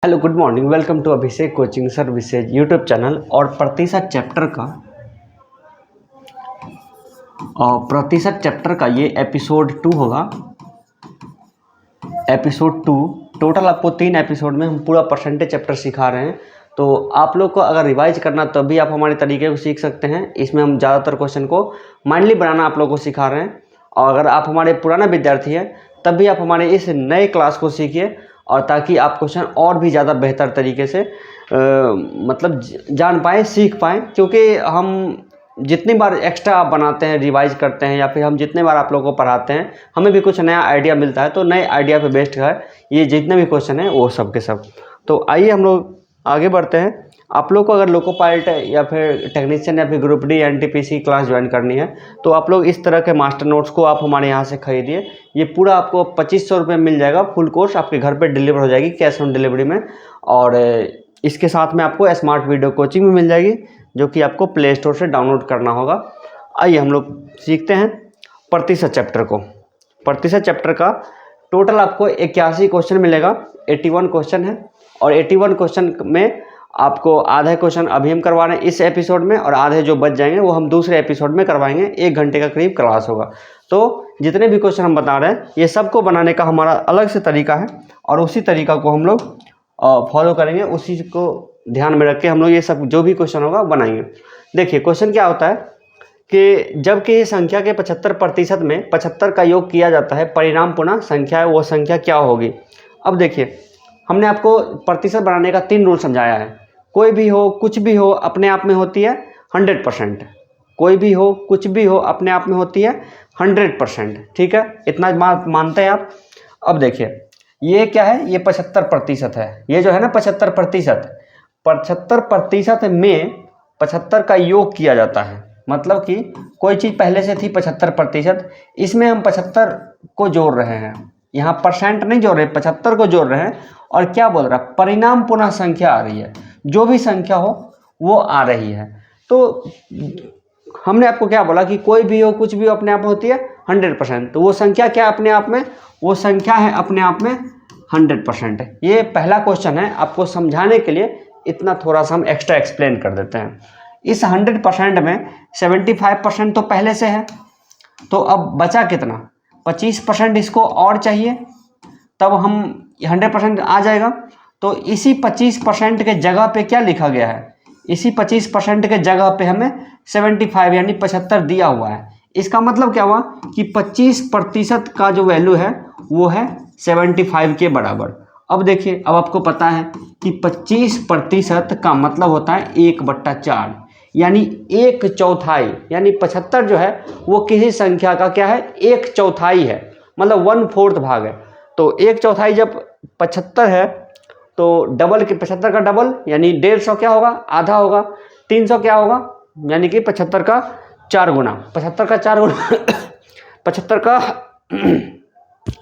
Hello good morning, welcome to Abhishek coaching services YouTube channel. और प्रतिशत chapter का ये एपिसोड 2 होगा। एपिसोड 2 टोटल आपको 3 एपिसोड में हम पूरा परसेंटेज चैप्टर सिखा रहे हैं। तो आप लोग को अगर रिवाइज करना तब भी आप हमारे तरीके को सीख सकते हैं। इसमें हम ज़्यादातर क्वेश्चन को माइंडली बनाना आप लोग को सिखा रहे हैं। और अगर आप हमारे पुराना विद्यार्थी हैं तब भी आप हमारे इस नए क्लास को सीखिए, और ताकि आप क्वेश्चन और भी ज़्यादा बेहतर तरीके से मतलब जान पाएँ, सीख पाएँ। क्योंकि हम जितनी बार एक्स्ट्रा आप बनाते हैं, रिवाइज करते हैं, या फिर हम जितने बार आप लोगों को पढ़ाते हैं, हमें भी कुछ नया आइडिया मिलता है। तो नए आइडिया पे बेस्ड है ये जितने भी क्वेश्चन हैं वो सब के सब। तो आइए हम लोग आगे बढ़ते हैं। आप लोग को अगर लोको पायलट या फिर टेक्नीशियन या फिर group D NTPC class join करनी है तो आप लोग इस तरह के मास्टर नोट्स को आप हमारे यहाँ से खरीदिए। ये पूरा आपको 2500 रुपये मिल जाएगा। फुल कोर्स आपके घर पे डिलीवर हो जाएगी कैश ऑन डिलीवरी में। और इसके साथ में आपको स्मार्ट वीडियो कोचिंग भी मिल जाएगी, जो कि आपको प्ले स्टोर से डाउनलोड करना होगा। आइए हम लोग सीखते हैं प्रतिशत चैप्टर को। प्रतिशत चैप्टर का टोटल आपको 81 क्वेश्चन मिलेगा। 81 क्वेश्चन है, और 81 क्वेश्चन में आपको आधे क्वेश्चन अभी हम करवा रहे हैं इस एपिसोड में, और आधे जो बच जाएंगे वो हम दूसरे एपिसोड में करवाएंगे। 1 घंटे का करीब क्लास होगा। तो जितने भी क्वेश्चन हम बता रहे हैं ये सबको बनाने का हमारा अलग से तरीका है, और उसी तरीका को हम लोग फॉलो करेंगे। उसी को ध्यान में रख के हम लोग ये सब जो भी क्वेश्चन होगा बनाएंगे। देखिए क्वेश्चन क्या होता है कि जबकि संख्या के 75% में 75 का योग किया जाता है, परिणाम पुनः संख्या है, वो संख्या क्या होगी। अब देखिए हमने आपको प्रतिशत बनाने का 3 रूल समझाया है। कोई भी हो, कुछ भी हो, अपने आप में होती है 100%। कोई भी हो, कुछ भी हो, अपने आप में होती है 100%। ठीक है, इतना मानते हैं आप। अब देखिए ये क्या है, ये 75% है। ये जो है ना 75%, 75% में 75 का योग किया जाता है। मतलब कि कोई चीज़ पहले से थी 75%, इसमें हम 75 को जोड़ रहे हैं। यहाँ परसेंट नहीं जोड़ रहे, 75 को जोड़ रहे हैं। और क्या बोल रहा है, परिणाम पुनः संख्या आ रही है। जो भी संख्या हो वो आ रही है। तो हमने आपको क्या बोला कि कोई भी हो, कुछ भी हो, अपने आप में होती है 100%। तो वो संख्या क्या अपने आप में, वो संख्या है अपने आप में 100%। ये पहला क्वेश्चन है। आपको समझाने के लिए इतना थोड़ा सा हम एक्स्ट्रा एक्सप्लेन कर देते हैं। इस 100% में 75% तो पहले से है, तो अब बचा कितना, 25% इसको और चाहिए, तब हम 100% आ जाएगा। तो इसी 25% के जगह पे क्या लिखा गया है, इसी 25% के जगह पे हमें 75 यानी 75 दिया हुआ है। इसका मतलब क्या हुआ कि 25% का जो वैल्यू है वो है 75 के बराबर। अब देखिए, अब आपको पता है कि 25% का मतलब होता है 1/4, यानी 1/4। यानी 75 जो है वो किसी संख्या का क्या है, 1/4 है, मतलब 1/4 भाग है। तो 1/4 जब 75 है तो डबल के 75 का डबल यानी 150 क्या होगा, आधा होगा। 300 क्या होगा, यानी कि 75 का 4 गुना। 75 का 4 गुना 75 का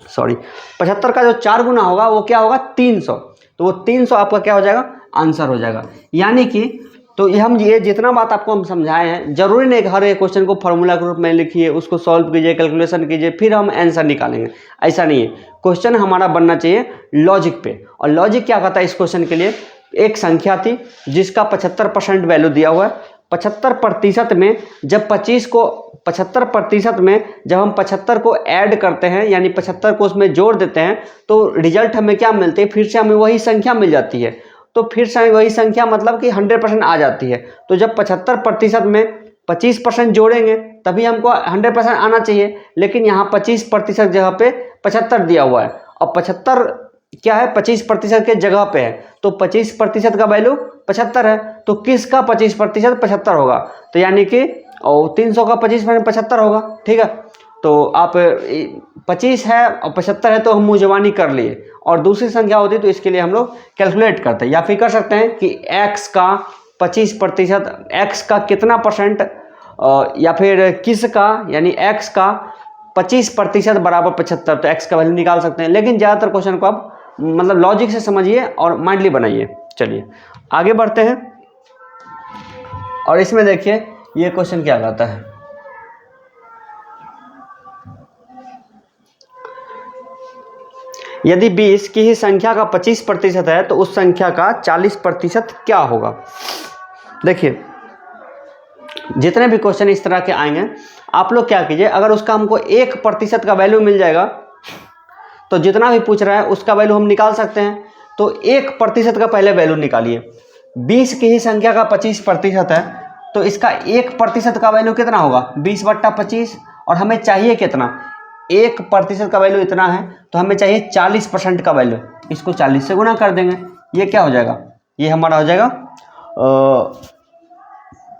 सॉरी 75 का जो 4 गुना होगा वो क्या होगा, 300। तो वो 300 आपका क्या हो जाएगा, आंसर हो जाएगा। यानी कि तो ये जितना बात आपको हम समझाए हैं, जरूरी नहीं कि हर एक क्वेश्चन को फॉर्मूला के रूप में लिखिए, उसको सॉल्व कीजिए, कैलकुलेशन कीजिए, फिर हम आंसर निकालेंगे। ऐसा नहीं है। क्वेश्चन हमारा बनना चाहिए लॉजिक पे। और लॉजिक क्या कहता है इस क्वेश्चन के लिए, एक संख्या थी जिसका 75% वैल्यू दिया हुआ है। 75% में जब 75% में जब हम 75 को ऐड करते हैं, यानी 75 को उसमें जोड़ देते हैं, तो रिजल्ट हमें क्या मिलते हैं, फिर से हमें वही संख्या मिल जाती है। तो फिर से वही संख्या मतलब कि 100% आ जाती है। तो जब 75% में 25% जोड़ेंगे तभी हमको 100% आना चाहिए। लेकिन यहाँ 25% जगह पे 75 दिया हुआ है, और 75 क्या है, 25% के जगह पे है। तो 25% का वैल्यू 75 है, तो किसका 25% 75 होगा। तो यानी कि 300 का 25% 75 होगा। ठीक है, तो आप 25 है और 75 है तो हम मुंजवानी कर लिए, और दूसरी संख्या होती तो इसके लिए हम लोग कैलकुलेट करते हैं। या फिर कर सकते हैं कि x का 25%, x का कितना परसेंट, या फिर किस का, यानी x का 25% बराबर 75। तो x का वैल्यू निकाल सकते हैं। लेकिन ज़्यादातर क्वेश्चन को आप मतलब लॉजिक से समझिए और माइंडली बनाइए। चलिए आगे बढ़ते हैं। और इसमें देखिए ये क्वेश्चन क्या कहता है, यदि 20 की ही संख्या का 25% है तो उस संख्या का 40% क्या होगा। देखिए जितने भी क्वेश्चन इस तरह के आएंगे आप लोग क्या कीजिए, अगर उसका हमको 1% का वैल्यू मिल जाएगा तो जितना भी पूछ रहा है उसका वैल्यू हम निकाल सकते हैं। तो 1% का पहले वैल्यू निकालिए। 20 की ही संख्या का 25% है तो इसका 1% का वैल्यू कितना होगा, 20/25। और हमें चाहिए कितना, 1% का वैल्यू इतना है तो हमें चाहिए 40% का वैल्यू। इसको 40 से गुना कर देंगे, ये क्या हो जाएगा, ये हमारा हो जाएगा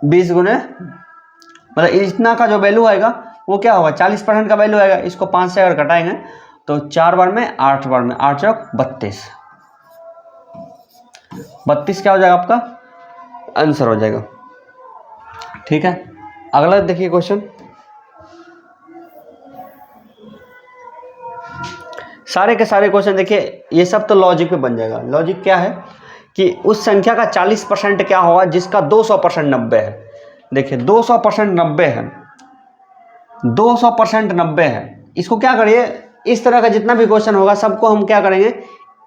20 गुने, मतलब इतना का जो वैल्यू आएगा वो क्या होगा, 40% का वैल्यू आएगा। इसको 5 से अगर घटाएंगे तो 4 बार में 8 बार में 8 चौक 32, 32 क्या हो जाएगा आपका आंसर हो जाएगा। ठीक है, अगला देखिए क्वेश्चन। सारे के सारे क्वेश्चन देखिए, ये सब तो लॉजिक पे बन जाएगा। लॉजिक क्या है कि उस संख्या का 40% क्या होगा जिसका 200% 90 है। देखिए 200% 90 है, 200% 90 है। इसको क्या करिए, इस तरह का जितना भी क्वेश्चन होगा सबको हम क्या करेंगे,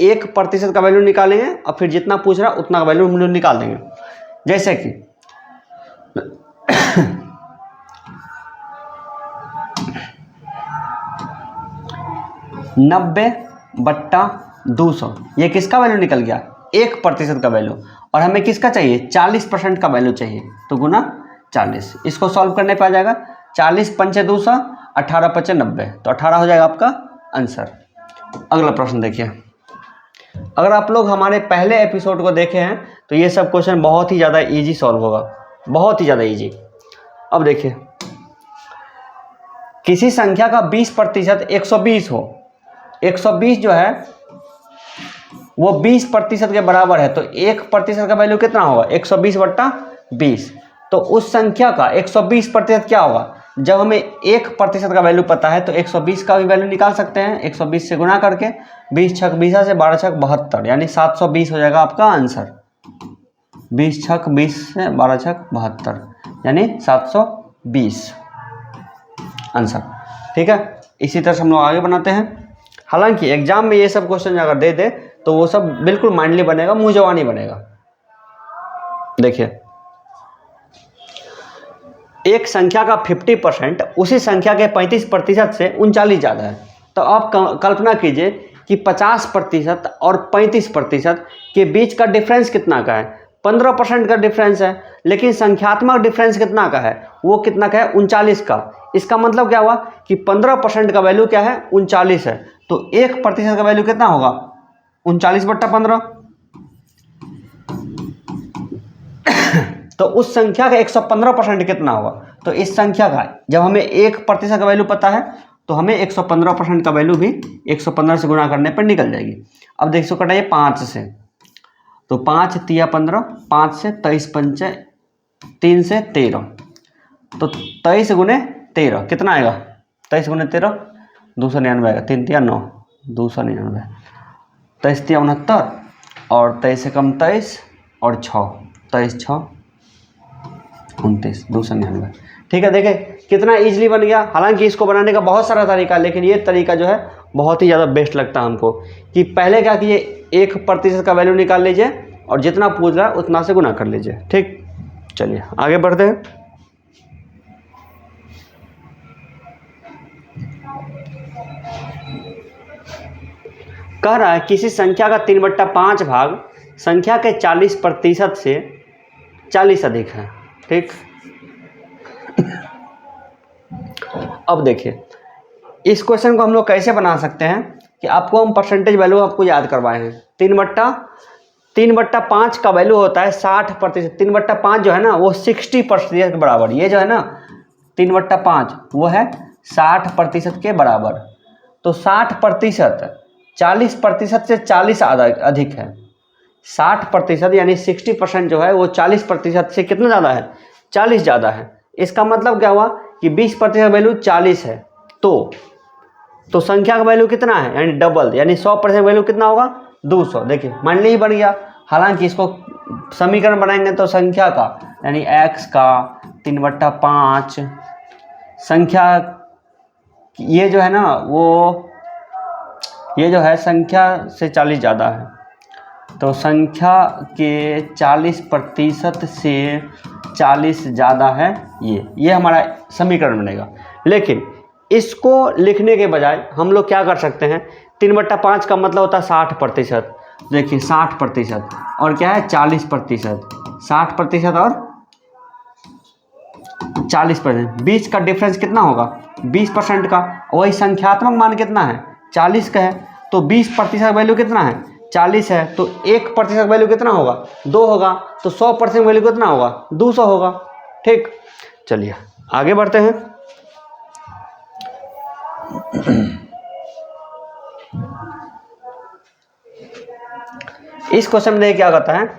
1% का वैल्यू निकालेंगे और फिर जितना पूछ रहा उतना का वैल्यू हम लोग निकाल देंगे। जैसे कि 90/200, ये किसका वैल्यू निकल गया, 1% का वैल्यू। और हमें किसका चाहिए, 40% का वैल्यू चाहिए, तो गुना 40। इसको सॉल्व करने पे आ जाएगा 40 पंचे 200, 18 पचे 90, तो 18 हो जाएगा आपका आंसर। अगला प्रश्न देखिए, अगर आप लोग हमारे पहले एपिसोड को देखे हैं तो ये सब क्वेश्चन बहुत ही ज़्यादा इजी सॉल्व होगा, बहुत ही ज़्यादा इजी। अब देखिए, किसी संख्या का 20% 120 हो, 120 जो है वो 20% के बराबर है, तो 1% का वैल्यू कितना होगा, 120/20। तो उस संख्या का 120% क्या होगा, जब हमें 1% का वैल्यू पता है तो 120 का भी वैल्यू निकाल सकते हैं 120 से गुना करके। 20 छक 20 से 12 छक 72, यानी 720 हो जाएगा आपका आंसर। 20 छक 20 से 12 छक 72, यानी 720 आंसर। ठीक है, इसी तरह से हम लोग आगे बनाते हैं। हालांकि एग्जाम में ये सब क्वेश्चन अगर दे दे तो वो सब बिल्कुल माइंडली बनेगा, मुंह जवानी बनेगा। देखिए, एक संख्या का 50% उसी संख्या के 35% से 39 ज़्यादा है। तो आप कल्पना कीजिए कि 50% और 35% के बीच का डिफरेंस कितना का है, 15% का डिफरेंस है, लेकिन संख्यात्मक डिफरेंस कितना का है, वो कितना का है, 39 का। इसका मतलब क्या हुआ कि 15% का वैल्यू क्या है, 39 है, तो 1% का वैल्यू कितना होगा, 39/15। तो उस संख्या का 115% कितना होगा, तो इस संख्या का जब हमें 1% का वैल्यू पता है तो हमें 115% का वैल्यू भी 115 से गुना करने पर निकल जाएगी। अब देखो कटाइए 5 से, तो 5 तिया 15, 5 से 23 पंचे 3 से 13, तो 23 गुने 13 कितना आएगा, 23 गुने 13 299 आएगा, 3 तिया 9 299, 23 तिया 69 और 23 से कम 23 और 6, 23 6 29 299। ठीक है, देखें कितना इजीली बन गया। हालांकि इसको बनाने का बहुत सारा तरीका है, लेकिन ये तरीका जो है बहुत ही ज़्यादा बेस्ट लगता है हमको कि पहले क्या कीजिए, 1% का वैल्यू निकाल लीजिए और जितना पूछ रहा है उतना से गुना कर लीजिए। ठीक, चलिए आगे बढ़ते हैं। कह रहा है किसी संख्या का 3/5 भाग संख्या के 40% से 40 अधिक है। ठीक, अब देखिए इस क्वेश्चन को हम लोग कैसे बना सकते हैं कि आपको हम परसेंटेज वैल्यू आपको याद करवाए हैं। 3/5 का वैल्यू होता है 60%। 3/5 जो है ना वो 60% के बराबर, ये जो है ना 3/5 वो है 60% के बराबर। तो 60% 40% से 40 अधिक है। 60% यानी 60% जो है वो 40% से कितना ज़्यादा है, 40 ज़्यादा है। इसका मतलब क्या हुआ कि 20% वैल्यू 40 है, तो संख्या का वैल्यू कितना है, यानी डबल, यानी 100% वैल्यू कितना होगा, 200। देखिए माइंडली ही बन गया। हालांकि इसको समीकरण बनाएंगे तो संख्या का यानी x का 3/5 संख्या, ये जो है ना वो ये जो है संख्या से 40 ज़्यादा है, तो संख्या के 40% से 40 ज़्यादा है, ये हमारा समीकरण बनेगा। लेकिन इसको लिखने के बजाय हम लोग क्या कर सकते हैं, 3/5 का मतलब होता है 60%। देखिए 60% और क्या है 40%, 60% और 40%, बीच का डिफरेंस कितना होगा 20% का। वही संख्यात्मक मान कितना है 40 का है, तो 20% वैल्यू कितना है 40 है, तो 1% वैल्यू कितना होगा 2 होगा, तो 100% वैल्यू कितना होगा 200 होगा। ठीक, चलिए आगे बढ़ते हैं। इस क्वेश्चन में क्या कहता है,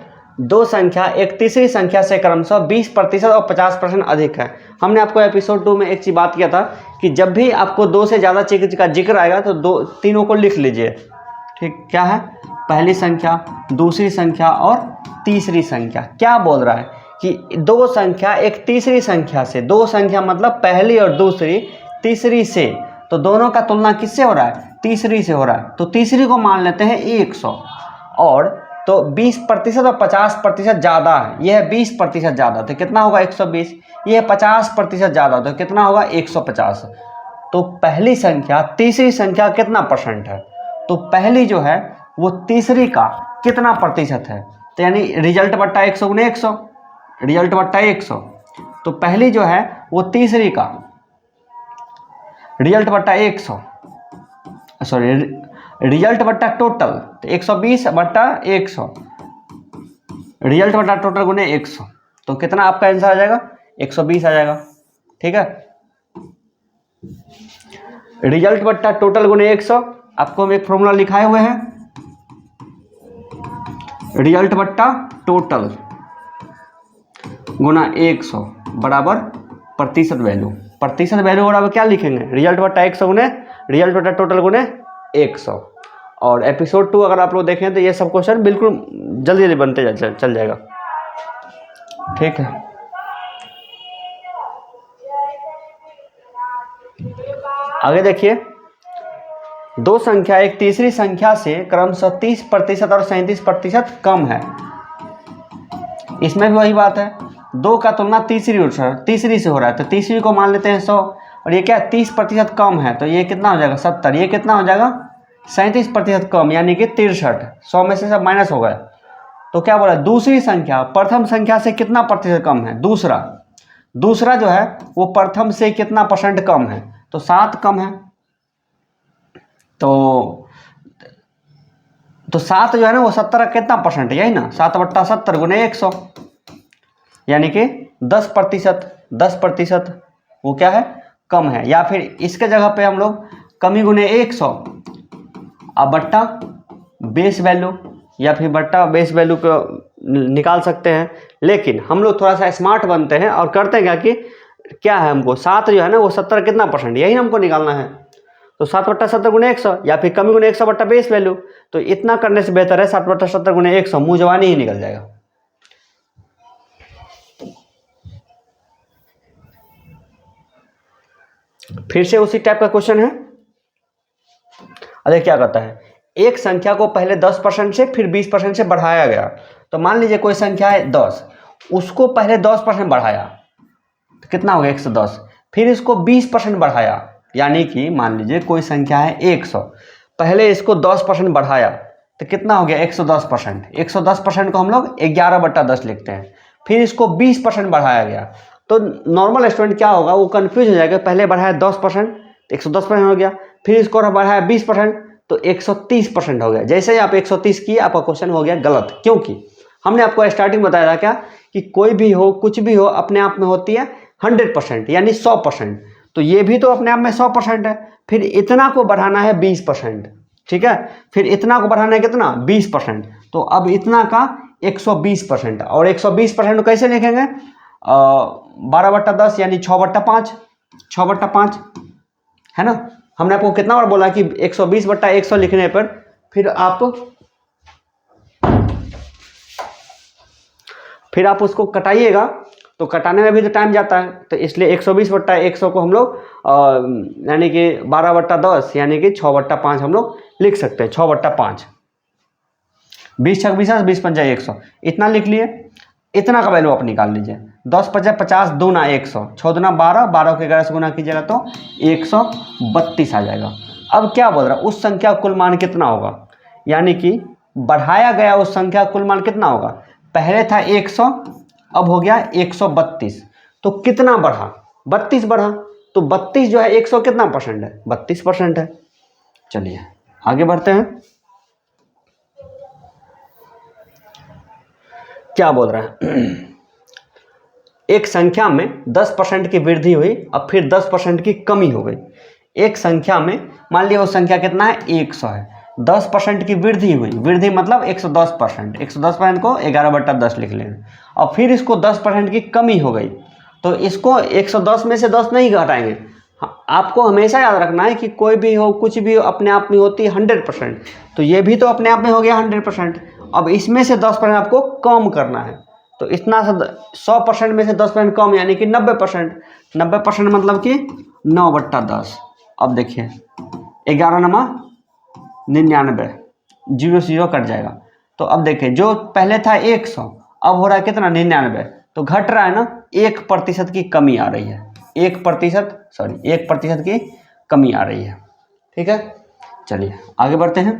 दो संख्या एक तीसरी संख्या से क्रमशः 20% और 50% अधिक है। हमने आपको एपिसोड 2 में एक चीज बात किया था कि जब भी आपको 2 से ज़्यादा चीज का जिक्र आएगा तो तीनों को लिख लीजिए। ठीक, क्या है पहली संख्या, दूसरी संख्या और तीसरी संख्या। क्या बोल रहा है कि दो संख्या एक तीसरी संख्या से, दो संख्या मतलब पहली और दूसरी, तीसरी से, तो दोनों का तुलना किससे हो रहा है तीसरी से हो रहा है, तो तीसरी को मान लेते हैं 100, और तो 20% और 50% ज़्यादा है। यह है 20% ज़्यादा, तो कितना होगा 120। यह 50% ज़्यादा, तो कितना होगा 150। तो पहली संख्या तीसरी संख्या कितना परसेंट है, तो पहली जो है वो तीसरी का कितना प्रतिशत है, तो यानी रिजल्ट बट्टा 100 गुने 100, रिजल्ट बट्टा 100। तो पहली जो है वो तीसरी का रिजल्ट बट्टा 100, सॉरी रिजल्ट बट्टा टोटल, तो 120 बट्टा 100, रिजल्ट बट्टा टोटल गुने 100, तो कितना आपका आंसर आ जाएगा 120 आ जाएगा। ठीक है, रिजल्ट बट्टा टोटल गुने 100, आपको हम एक फॉर्मूला लिखाए हुए हैं, रिजल्ट बट्टा टोटल गुना 100 बराबर प्रतिशत वैल्यू। प्रतिशत वैल्यू बराबर क्या लिखेंगे, रिजल्ट बट्टा 100 गुने रिजल्ट बट्टा टोटल गुने 100। और एपिसोड 2 अगर आप लोग देखें तो ये सब क्वेश्चन बिल्कुल जल्दी जल्दी बनते चल जाएगा। ठीक है, आगे देखिए, दो संख्या एक तीसरी संख्या से क्रमशः 30% और 37% कम है। इसमें भी वही बात है, दो का तुलना तीसरी से हो रहा है, तो तीसरी को मान लेते हैं 100, और ये क्या 30% कम है, तो ये कितना हो जाएगा 70, ये कितना हो जाएगा 37% कम, यानी कि 63। 100 में से सब माइनस हो गए, तो क्या बोला दूसरी संख्या प्रथम संख्या से कितना प्रतिशत कम है, दूसरा जो है वो प्रथम से कितना परसेंट कम है, तो 7 कम है। तो 7 जो है ना वो 70 का कितना परसेंट, यही ना 7/70 गुने 100, यानी कि 10% वो क्या है कम है। या फिर इसके जगह पे हम लोग कमी गुने 100 अब बट्टा बेस वैल्यू, या फिर बट्टा बेस वैल्यू को निकाल सकते हैं। लेकिन हम लोग थोड़ा सा स्मार्ट बनते हैं और करते हैं क्या है हमको 7 जो है ना वो 70 कितना परसेंट, यही हमको निकालना है। तो 7/70 गुने 100 या फिर कमी गुने 100 बट्टा बेस वैल्यू, तो इतना करने से बेहतर है 7/70 गुने 100, मुँह जवानी ही निकल जाएगा। फिर से उसी टाइप का क्वेश्चन है। अरे क्या कहता है, एक संख्या को पहले 10% से फिर 20% से बढ़ाया गया। तो मान लीजिए कोई संख्या है 10, उसको पहले 10% बढ़ाया तो कितना हो गया 110, फिर इसको 20% बढ़ाया, यानी कि मान लीजिए कोई संख्या है 100, पहले इसको 10% बढ़ाया तो कितना हो गया 110%। 110% को हम लोग 11/10 लिखते हैं। फिर इसको 20% बढ़ाया गया, तो नॉर्मल स्टूडेंट क्या होगा वो कंफ्यूज हो जाएगा, पहले बढ़ाया 10% तो 110% हो गया, फिर इसको बढ़ाया 20% तो 130% हो गया। जैसे ही आप 130 किए आपका क्वेश्चन हो गया गलत, क्योंकि हमने आपको स्टार्टिंग बताया था क्या कि कोई भी हो कुछ भी हो अपने आप में होती है 100% यानी 100%, तो ये भी तो अपने आप में 100% है। फिर इतना को बढ़ाना है 20%, ठीक है, फिर इतना को बढ़ाना है कितना 20%, तो अब इतना का 120%, और 120% को कैसे लिखेंगे 12/10 यानी 6/5 है ना। हमने आपको कितना बार बोला कि 120/100 लिखने पर फिर आप उसको कटाइएगा, तो कटाने में भी तो टाइम जाता है, तो इसलिए 120/100 को हम लोग यानी कि 12/10 यानी कि 6/5 हम लोग लिख सकते हैं 6/5। 20 छक 20, 20 पंजा 100, इतना लिख लिए। इतना का वैल्यू आप निकाल लीजिए। 10 पचा 50, 2 ना 100, 6 दूना 12, 12 को 11 से गुना कीजिएगा तो 132 आ जाएगा। अब क्या बोल रहा है, उस संख्या कुल मान कितना होगा, यानी कि बढ़ाया गया उस संख्या कुल मान कितना होगा। पहले था 100, अब हो गया 132, तो कितना बढ़ा, 32 बढ़ा। तो 32 जो है 100 कितना परसेंट है, 32% है। चलिए आगे बढ़ते हैं। क्या बोल रहा है, एक संख्या में 10% की वृद्धि हुई, अब फिर 10% की कमी हो गई। एक संख्या में मान लिया वो संख्या कितना है, 100 है, 10% की वृद्धि हुई, वृद्धि मतलब 110%, 110% को 11/10 लिख लेंगे। और फिर इसको 10% की कमी हो गई, तो इसको 110 में से 10 नहीं घटाएंगे। आपको हमेशा याद रखना है कि कोई भी हो, कुछ भी हो, अपने आप में होती है 100%, तो ये भी तो अपने आप में हो गया 100%। अब इसमें से 10% आपको कम करना है, तो इतना 100% में से 10% कम यानी कि 90%। 90% मतलब कि 9/10। अब देखिए 11 नमा 99, 0 से 0 कट जाएगा। तो अब देखिए जो पहले था 100, अब हो रहा है कितना, 99, तो घट रहा है ना, 1% की कमी आ रही है, 1% की कमी आ रही है। ठीक है, चलिए आगे बढ़ते हैं।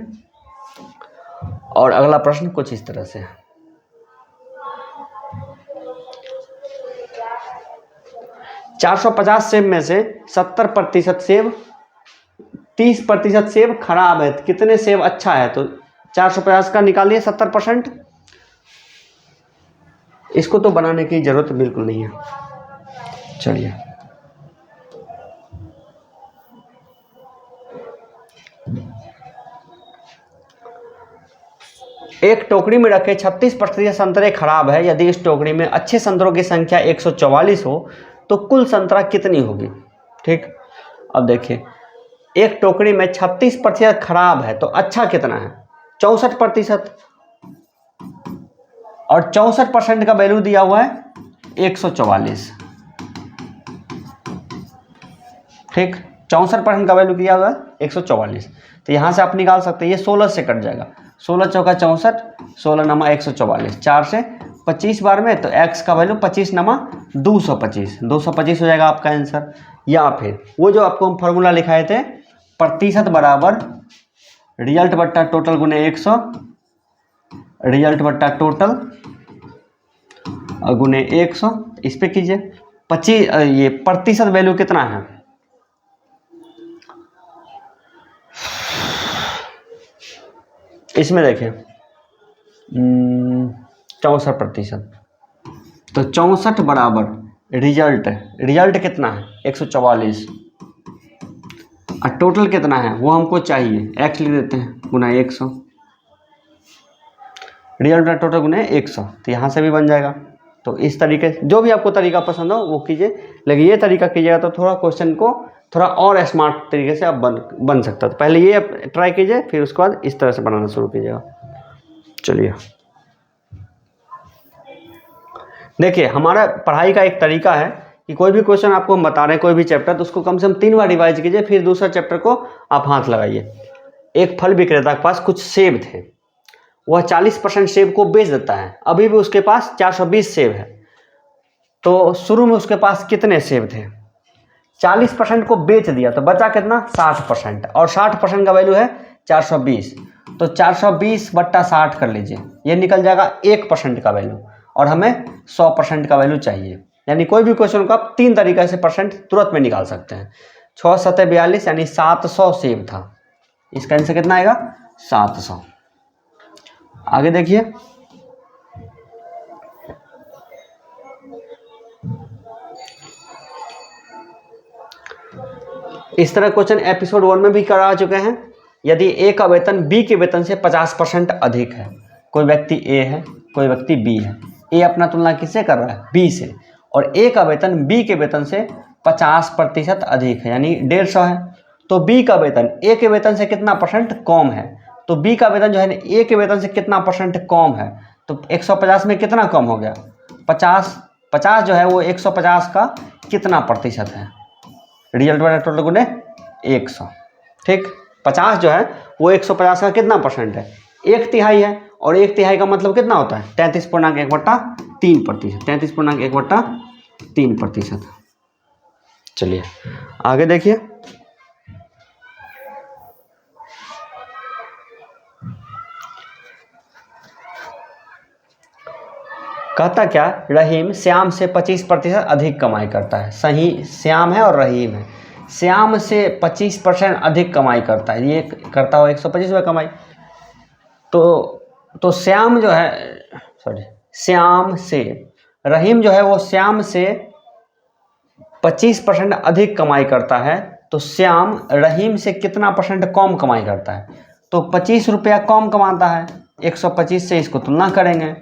और अगला प्रश्न कुछ इस तरह से है, 450 सेब में से 70% सेब, 30% सेब खराब है, कितने सेब अच्छा है। तो 450 का निकालिए 70%। इसको तो बनाने की जरूरत बिल्कुल नहीं है। चलिए एक टोकरी में रखे 36% संतरे खराब है, यदि इस टोकरी में अच्छे संतरों की संख्या 144 हो तो कुल संतरा कितनी होगी। ठीक, अब देखिए एक टोकरी में 36% खराब है, तो अच्छा कितना है, 64%, और 64% का वैल्यू दिया हुआ है 144। ठीक, 64% का वैल्यू दिया हुआ है 144, तो यहाँ से आप निकाल सकते हैं, ये 16 से कट जाएगा, 16 चौका 64, 16 नमा 144, 4 से 25 बार में, तो x का वैल्यू 25 नमा 225, 225 हो जाएगा आपका आंसर। या फिर वो जो आपको हम फार्मूला लिखाए थे, प्रतिशत बराबर रिजल्ट बट्टा टोटल गुने 100, रिजल्ट बट्टा टोटल गुने 100, इस पे कीजिए। 25 ये प्रतिशत वैल्यू कितना है, इसमें देखिए 64%, तो 64 बराबर रिजल्ट, रिजल्ट कितना है 144, और टोटल कितना है वो हमको चाहिए, x लिख देते हैं गुना 100, रिजल्ट का टोटल गुना 100, तो यहाँ से भी बन जाएगा। तो इस तरीके से जो भी आपको तरीका पसंद हो वो कीजिए, लेकिन ये तरीका कीजिएगा तो थोड़ा क्वेश्चन को थोड़ा और स्मार्ट तरीके से आप बन सकता है। तो पहले ये ट्राई कीजिए, फिर उसके बाद इस तरह से बनाना शुरू कीजिएगा। चलिए देखिए, हमारा पढ़ाई का एक तरीका है कि कोई भी क्वेश्चन आपको हम बता रहे हैं, कोई भी चैप्टर, तो उसको कम से कम 3 बार रिवाइज कीजिए, फिर दूसरा चैप्टर को आप हाथ लगाइए। एक फल विक्रेता के पास कुछ सेब थे, वह 40% सेब को बेच देता है, अभी भी उसके पास 420 सेब है। तो शुरू में उसके पास कितने सेब थे, 40% को बेच दिया तो बचा कितना 60%, और 60% का वैल्यू है 420, तो 420/60 कर लीजिए, ये निकल जाएगा 1% का वैल्यू, और हमें 100% का वैल्यू चाहिए। यानी कोई भी क्वेश्चन को आप 3 तरीके से परसेंट तुरंत में निकाल सकते हैं। 6 7 42 यानी 700 सेब था, इसका आंसर कितना आएगा 700। आगे देखिए, इस तरह क्वेश्चन एपिसोड 1 में भी करा चुके हैं। यदि ए का वेतन बी के वेतन से 50% अधिक है, कोई व्यक्ति ए है, कोई व्यक्ति बी है, ए अपना तुलना किससे कर रहा है, बी से, और ए का वेतन बी के वेतन से 50% अधिक है यानी 150 है, तो बी का वेतन ए के वेतन से कितना परसेंट कम है, तो बी का वेतन जो है ए के वेतन से कितना परसेंट कम है, तो 150 में कितना कम हो गया 50 जो है वो 150 का कितना प्रतिशत है, रिजल्ट वाला टोटल गुने 100। ठीक, 50 जो है वो 150 का कितना परसेंट है, 1/3 है। और 1/3 का मतलब कितना होता है, 33.1/3%, 33.1/3%। चलिए आगे देखिए। कहता क्या, रहीम श्याम से 25% अधिक कमाई करता है। सही, श्याम है और रहीम है। श्याम से 25% अधिक कमाई करता है, ये करता हो 125 रुपये कमाई। तो श्याम जो है, सॉरी, श्याम से, रहीम जो है वो श्याम से 25% अधिक कमाई करता है। तो श्याम रहीम से कितना परसेंट कम कमाई करता है, तो 25 रुपया कम कमाता है। 125 से इसको तुलना करेंगे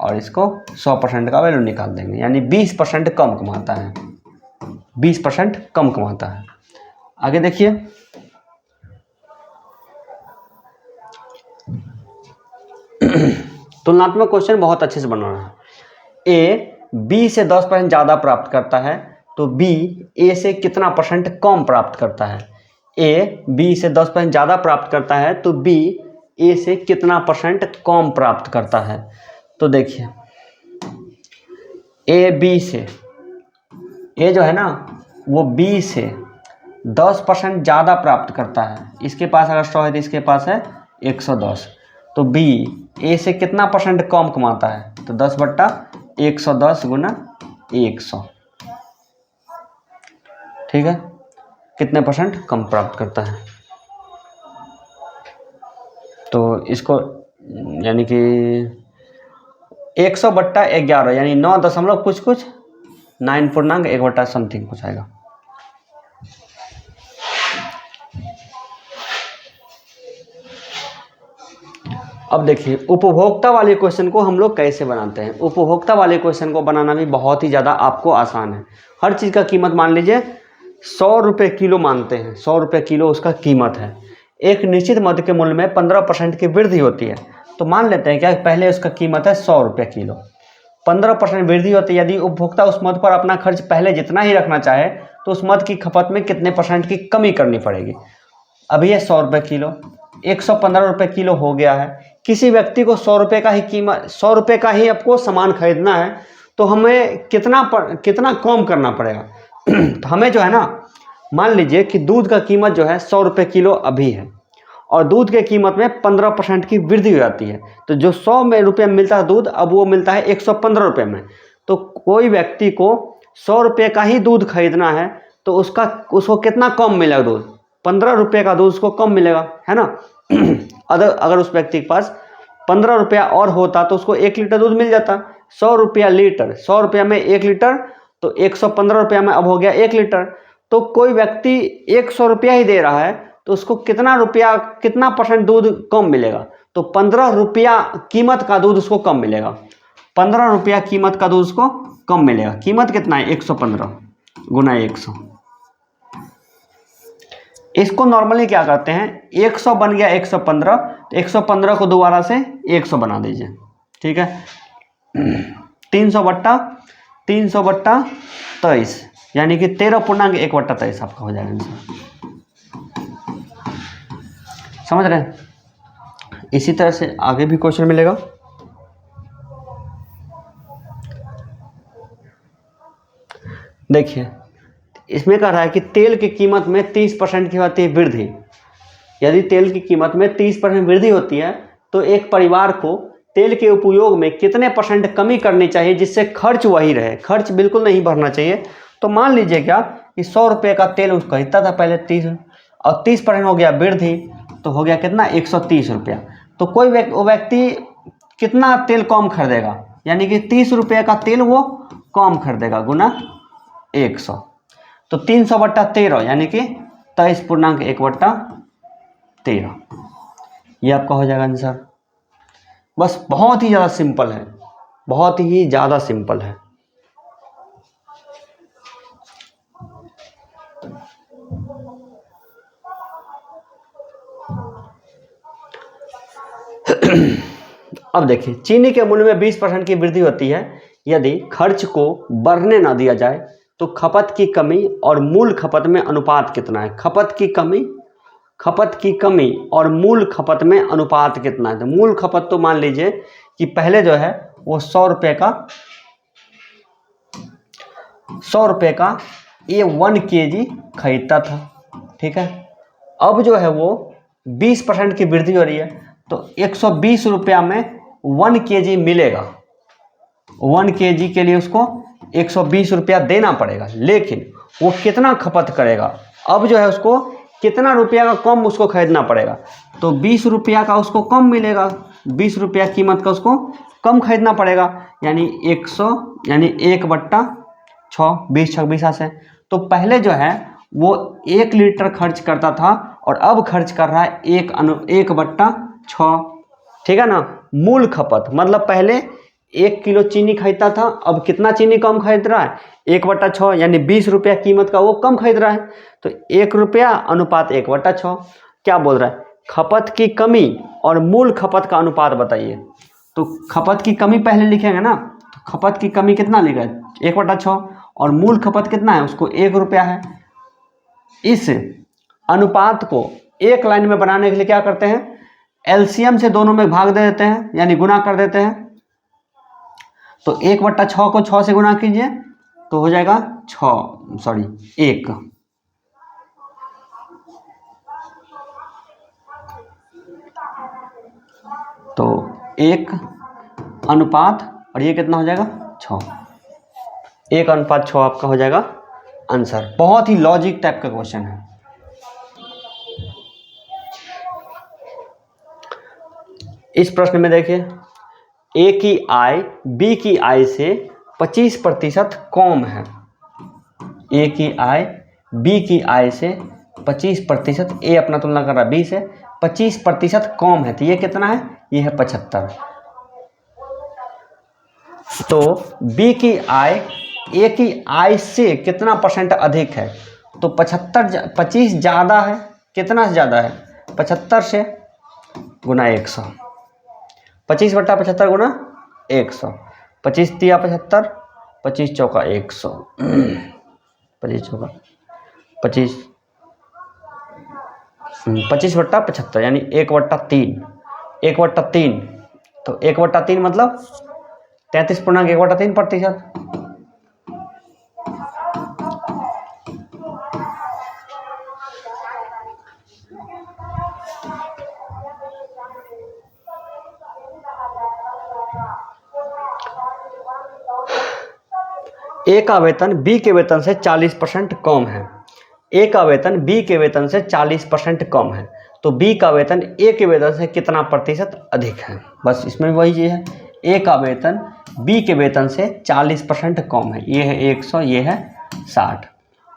और इसको 100% का वैल्यू निकाल देंगे, यानी 20% कम कमाता है, 20% कम कमाता है। आगे देखिए। तुलनात्मक क्वेश्चन बहुत अच्छे से बनाना है। ए बी से 10% ज़्यादा प्राप्त करता है, तो बी ए से कितना परसेंट कम प्राप्त करता है। ए बी से 10% ज़्यादा प्राप्त करता है, तो बी ए से कितना परसेंट कम प्राप्त करता है। तो देखिए, ए बी से, ए जो है ना वो बी से 10% ज़्यादा प्राप्त करता है। इसके पास अगर 100 है तो इसके पास है 110, तो बी ए से कितना परसेंट कम कमाता है, तो 10/110 गुना 100, ठीक है, कितने परसेंट कम प्राप्त करता है। तो इसको यानी कि 100/11 यानी 9 दशमलव कुछ 9.1 समथिंग कुछ आएगा। अब देखिए उपभोक्ता वाले क्वेश्चन को हम लोग कैसे बनाते हैं। उपभोक्ता वाले क्वेश्चन को बनाना भी बहुत ही ज़्यादा आपको आसान है। हर चीज़ का कीमत मान लीजिए 100 रुपये किलो मानते हैं, 100 रुपये किलो उसका कीमत है। एक निश्चित मद के मूल्य में 15% की वृद्धि होती है, तो मान लेते हैं क्या पहले उसका कीमत है 100 रुपये किलो, 15% वृद्धि होती है। यदि उपभोक्ता उस मद पर अपना खर्च पहले जितना ही रखना चाहे तो उस मद की खपत में कितने % की कमी करनी पड़ेगी। अभी है 100 रुपये किलो, 115 रुपये किलो हो गया है। किसी व्यक्ति को 100 रुपये का ही कीमत, 100 रुपये का ही आपको सामान खरीदना है, तो हमें कितना कम करना पड़ेगा। तो हमें जो है ना, मान लीजिए कि दूध का कीमत जो है 100 रुपये किलो अभी है और दूध के कीमत में 15% की वृद्धि हो जाती है, तो जो 100 रुपये में मिलता है दूध अब वो मिलता है 115 रुपये में। तो कोई व्यक्ति को 100 रुपये का ही दूध खरीदना है तो उसको कितना कम मिलेगा दूध, 15 रुपये का दूध उसको कम मिलेगा, है ना। अगर उस व्यक्ति के पास 15 रुपया और होता तो उसको 1 लीटर दूध मिल जाता। 100 रुपया लीटर, 100 रुपया में 1 लीटर, तो 115 रुपया में अब हो गया 1 लीटर। तो कोई व्यक्ति 100 रुपया ही दे रहा है तो उसको कितना % दूध कम मिलेगा, तो 15 रुपया कीमत का दूध उसको कम मिलेगा। 15 रुपया कीमत का दूध उसको कम मिलेगा। कीमत कितना है, 115 गुना 100। इसको नॉर्मली क्या करते हैं, 100 बन गया 115, तो 115 को दोबारा से 100 बना दीजिए, ठीक है। 300/23 यानी कि 13.1/23 आपका हो जाएगा आंसर। समझ रहे हैं। इसी तरह से आगे भी क्वेश्चन मिलेगा। देखिए इसमें कह रहा है कि तेल की कीमत में 30% की होती है वृद्धि। यदि तेल की कीमत में 30% वृद्धि होती है तो एक परिवार को तेल के उपयोग में कितने % कमी करनी चाहिए जिससे खर्च वही रहे, खर्च बिल्कुल नहीं बढ़ना चाहिए। तो मान लीजिए क्या कि 100 रुपये का तेल उसको खरीदता था पहले 30, और 30% हो गया वृद्धि, तो हो गया कितना, 130 रुपया। तो कोई व्यक्ति कितना तेल कम खरीदेगा, यानी कि 30 रुपये का तेल वो कम खरीदेगा गुना 100, तो 300/13 यानी कि 23.1/13, ये आपका हो जाएगा आंसर। बस बहुत ही ज़्यादा सिंपल है, बहुत ही ज़्यादा सिंपल है। अब देखिए चीनी के मूल्य में 20% की वृद्धि होती है। यदि खर्च को बढ़ने ना दिया जाए तो खपत की कमी और मूल खपत में अनुपात कितना है। खपत की कमी, खपत की कमी और मूल खपत में अनुपात कितना है। तो मूल खपत तो मान लीजिए कि पहले जो है वो 100 रुपये का ये 1 kg खरीदता था, ठीक है। अब जो है वो 20% की वृद्धि हो रही है, तो 120 रुपया में 1 kg मिलेगा। 1 kg के लिए उसको 120 रुपया देना पड़ेगा, लेकिन वो कितना खपत करेगा। अब जो है उसको कितना रुपया का कम उसको खरीदना पड़ेगा, तो 20 रुपया का उसको कम मिलेगा, 20 रुपया कीमत का उसको कम खरीदना पड़ेगा, यानी 100 यानी 1/6, 20×6 से। तो पहले जो है वो 1 लीटर खर्च करता था और अब खर्च कर रहा है 1/6, ठीक है ना। मूल खपत मतलब पहले 1 किलो चीनी खरीदता था, अब कितना चीनी कम खरीद रहा है, 1/6 यानी 20 रुपया कीमत का वो कम खरीद रहा है। तो 1 रुपया अनुपात 1/6 क्या बोल रहा है, खपत की कमी और मूल खपत का अनुपात बताइए। तो खपत की कमी पहले लिखेंगे ना, तो खपत की कमी कितना लिखा है 1/6 और मूल खपत कितना है उसको 1 रुपया है। इस अनुपात को एक लाइन में बनाने के लिए क्या करते हैं, एलसीएम से दोनों में भाग दे देते हैं, यानी गुना कर देते हैं। तो 1/6 को 6 से गुना कीजिए तो हो जाएगा 1। तो 1 अनुपात और ये कितना हो जाएगा 6, 1/6 आपका हो जाएगा आंसर। बहुत ही लॉजिक टाइप का क्वेश्चन है। इस प्रश्न में देखिए, ए की आय बी की आय से 25% कम है। ए की आय बी की आय से 25%, ए अपना तुलना कर रहा है बी से, 25% कम है, तो ये कितना है, ये है 75। तो बी की आय ए की आय से कितना % अधिक है, तो 25 ज़्यादा है, कितना से ज़्यादा है 75 से, गुना 100, 25/75 गुना 100, 25 तिया 75, 25 चौका 100, 25 चौका 25, 25/75 यानी 1/3, 1/3। तो 1/3 मतलब 33.1/3%। ए का वेतन बी के वेतन से 40% कम है। ए का वेतन बी के वेतन से 40% कम है, तो बी का वेतन ए के वेतन से कितना प्रतिशत अधिक है। बस इसमें वही चीज़ है, ए का वेतन बी के वेतन से 40% कम है, ये है 100, ये है 60।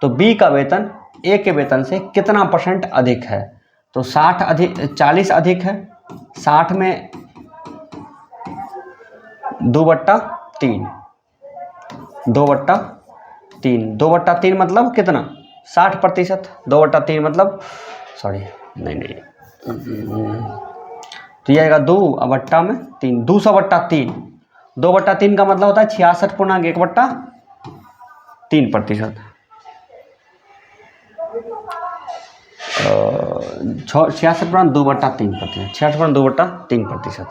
तो बी का वेतन ए के वेतन से कितना % अधिक है, तो 40 अधिक है, 60 में 2/3, 2/3 मतलब कितना 60%, 2/3 मतलब नहीं, तो ये आएगा 2/3, 200/3, 2/3 का मतलब होता है 66.1/3%। 66.2/3%, 66.2/3%,